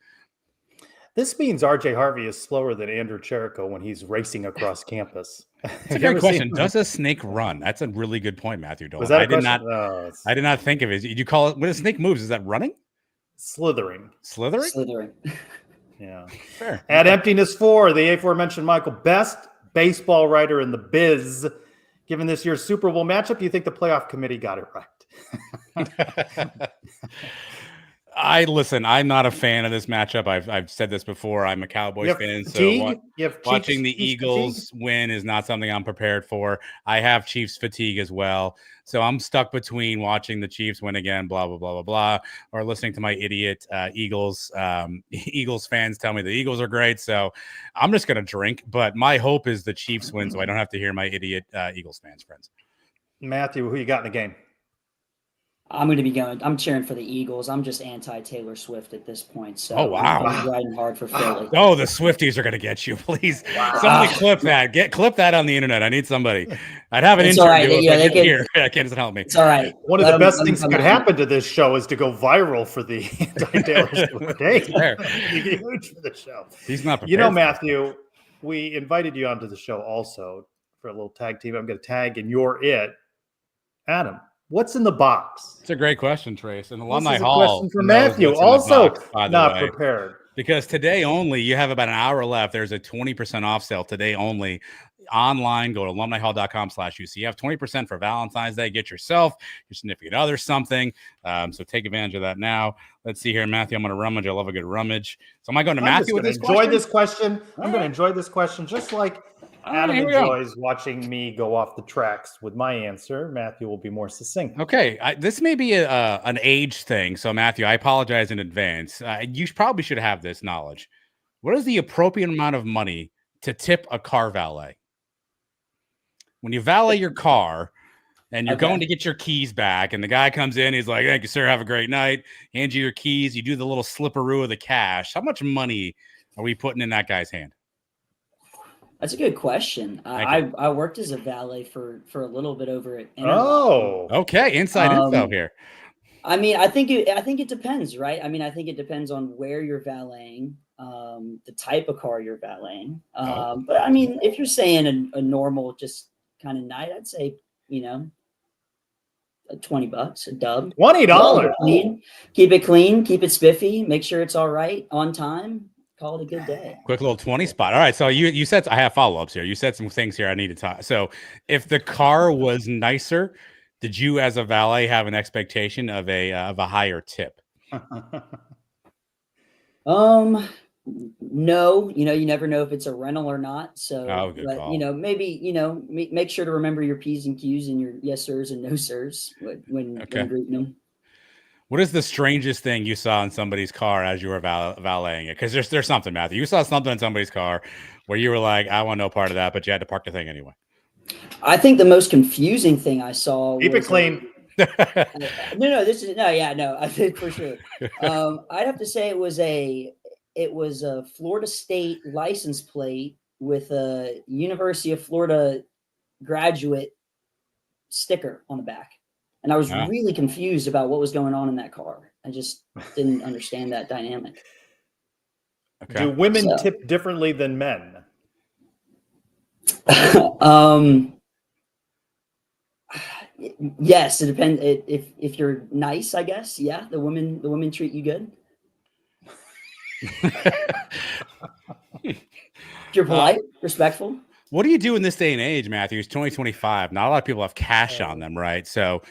This means RJ Harvey is slower than Andrew Cherico when he's racing across campus. It's a great question. Does a snake run? That's a really good point, Matthew Dolan. Was that I did not think of it. Did you call it when a snake moves? Is that running? Slithering. Slithering. Yeah. Fair. At Emptiness 4, the aforementioned Michael, best baseball writer in the biz. Given this year's Super Bowl matchup, do you think the playoff committee got it right? I'm not a fan of this matchup. I've said this before. I'm a Cowboys fan, so watching the Eagles win is not something I'm prepared for. I have Chiefs fatigue as well, so I'm stuck between watching the Chiefs win again, blah blah blah blah blah, or listening to my idiot Eagles fans tell me the Eagles are great. So I'm just gonna drink. But my hope is the Chiefs win, so I don't have to hear my idiot Eagles fans friends. Matthew, who you got in the game? I'm cheering for the Eagles. I'm just anti-Taylor Swift at this point. So I'm riding hard for Philly. Oh, the Swifties are going to get you. Please, somebody clip that. Clip that on the internet. I need somebody. I'd have an intern do it. Here, I can't help me. It's all right. One of the best things that could happen to this show is to go viral for the anti-Taylor Swift day. Huge for the show. He's not prepared. You know, Matthew, we invited you onto the show also for a little tag team. I'm going to tag, and you're it, Adam. What's in the box? It's a great question, Trace. And Alumni Hall. Question for Matthew, also not prepared. Because today only, you have about an hour left. There's a 20% off sale today only. Online, go to alumnihall.com/UCF. 20% for Valentine's Day. Get yourself, your significant other something. So take advantage of that now. Let's see here, Matthew. I'm going to rummage. I love a good rummage. So am I going to Matthew with this question? I'm going to enjoy this question just like Adam enjoys watching me go off the tracks with my answer. Matthew will be more succinct. Okay. This may be an age thing. So, Matthew, I apologize in advance. You probably should have this knowledge. What is the appropriate amount of money to tip a car valet? When you valet your car and you're going to get your keys back and the guy comes in, he's like, thank you, sir. Have a great night. Hands you your keys. You do the little slipperoo of the cash. How much money are we putting in that guy's hand? That's a good question. I worked as a valet for a little bit over at okay. Inside info here. I mean, I think it depends, right? I mean, I think it depends on where you're valeting, the type of car you're valeting. But I mean, if you're saying a normal just kind of night, I'd say, $20, a dub. $20. Keep it clean, keep it spiffy, make sure it's all right on time. Call it a good day. Quick little 20 spot. All right. So you said, I have follow-ups here. You said some things here I need to talk. So if the car was nicer, did you as a valet have an expectation of a higher tip? No, you never know if it's a rental or not. So, call. maybe, make sure to remember your P's and Q's and your yes sirs and no sirs when greeting them. What is the strangest thing you saw in somebody's car as you were valeting it? Because there's something, Matthew. You saw something in somebody's car where you were like, I want no part of that, but you had to park the thing anyway. I think the most confusing thing I saw keep it clean. No, I think for sure. I'd have to say it was a Florida State license plate with a University of Florida graduate sticker on the back. And I was really confused about what was going on in that car. I just didn't understand that dynamic. Okay. Do women tip differently than men? Yes, it depends. If you're nice, I guess. Yeah, the women treat you good. If you're polite, respectful. What do you do in this day and age, Matthew? It's 2025. Not a lot of people have cash on them, right? So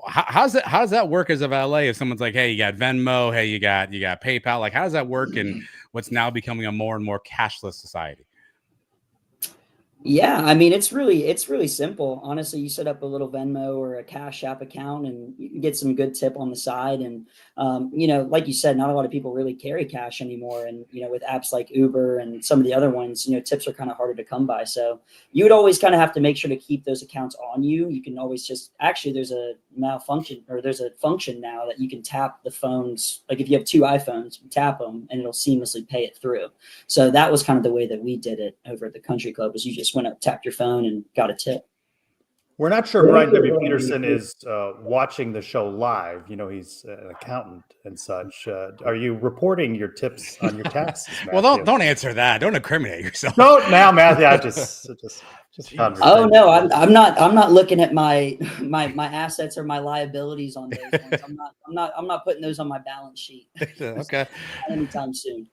how does that work as a valet? If someone's like, hey, you got Venmo, hey, you got PayPal, like how does that work in what's now becoming a more and more cashless society? Yeah, I mean, it's really simple. Honestly, you set up a little Venmo or a Cash App account, and you can get some good tip on the side. And like you said, not a lot of people really carry cash anymore. And with apps like Uber and some of the other ones, tips are kind of harder to come by. So you would always kind of have to make sure to keep those accounts on you. You can always there's a malfunction, or there's a function now that you can tap the phones. Like if you have 2 iPhones, tap them and it'll seamlessly pay it through. So that was kind of the way that we did it over at the country club, was you just went up, tapped your phone, and got a tip. We're not sure Brian W. Peterson is watching the show live. He's an accountant and such. Are you reporting your tips on your taxes, Matthew? Well, don't answer that. Don't incriminate yourself. No, now, Matthew, I just Oh no, I'm not looking at my assets or my liabilities on those ones. I'm not putting those on my balance sheet. Okay. Anytime soon.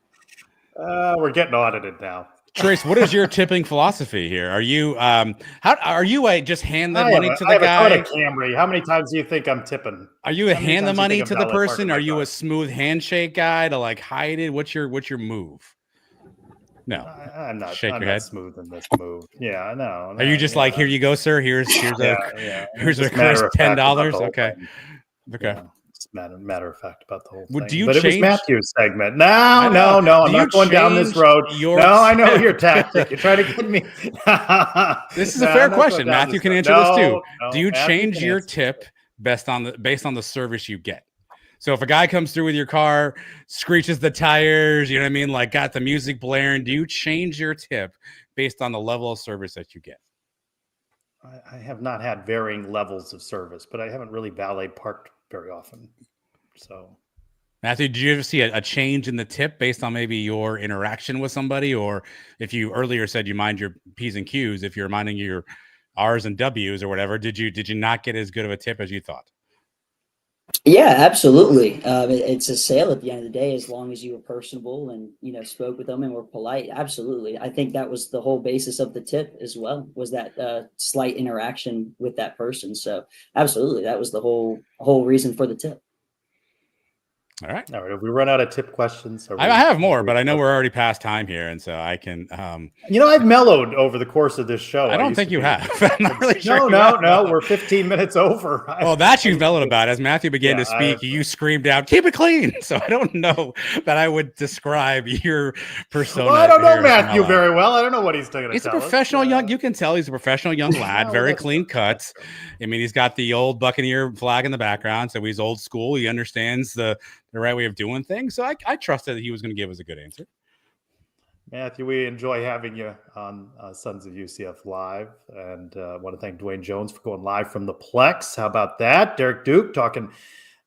We're getting audited now. Trace, what is your tipping philosophy here? Are you just hand the money to the I guy? have a Camry. How many times do you think I'm tipping? Are you hand the money to the valet parking person? my Are you car? a smooth handshake guy to hide it? What's your move? No, I'm not. Shake I'm your not head. smooth in this move. Yeah, no. Are you just here you go, sir? Here's Yeah, here's a Just matter crisp of fact about $10. the whole Okay. thing. Okay. Yeah, just matter of fact about the whole Well, thing. do you But it was change- Matthew's segment. I No. know. I'm Do you not going down this change road. your No, I know tip? your tactic. You're trying to get me. This is a No, fair I'm not question. going down Matthew this can road. answer this too. No, Do you Matthew change can your answer. tip based on the service you get? So if a guy comes through with your car, screeches the tires, you know what I mean, got the music blaring, do you change your tip based on the level of service that you get? I have not had varying levels of service, but I haven't really valet parked very often. So, Matthew, did you ever see a change in the tip based on maybe your interaction with somebody? Or if you earlier said you mind your P's and Q's, if you're minding your R's and W's or whatever, did you not get as good of a tip as you thought? Yeah, absolutely. It's a sale at the end of the day, as long as you were personable and spoke with them and were polite. Absolutely, I think that was the whole basis of the tip as well, was that slight interaction with that person. So absolutely, that was the whole reason for the tip. All right. Have we run out of tip questions? I have more, but I know we're already past time here, and so I can. I've mellowed over the course of this show. I don't think you have. I'm not really sure. No. We're 15 minutes over. Well, that you've mellowed about. As Matthew began to speak, you screamed out, "Keep it clean." So I don't know that I would describe your persona. Well, I don't know here Matthew somehow. very well. I don't know what he's going to He's a tell us. professional young. You can tell he's a professional young lad. Well, Very that's clean cuts. I mean, he's got the old Buccaneer flag in the background, so he's old school. He understands the right way of doing things. So I trusted that he was going to give us a good answer. Matthew, we enjoy having you on Sons of UCF Live, and want to thank Dwayne Jones for going live from the Plex. How about that? Derek Duke talking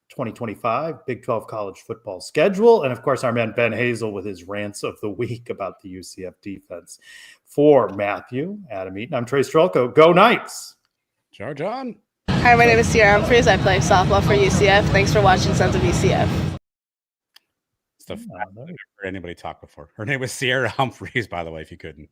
2025 Big 12 college football schedule, and of course our man Ben Hazel with his rants of the week about the UCF defense. For Matthew, Adam Eaton, I'm Trey Strelko. Go Knights! Jar John. Hi, my name is Sierra Humphreys. I play softball for UCF. Thanks for watching Sons of UCF. Stuff I've never heard anybody talk before. Her name was Sierra Humphreys, by the way, if you couldn't.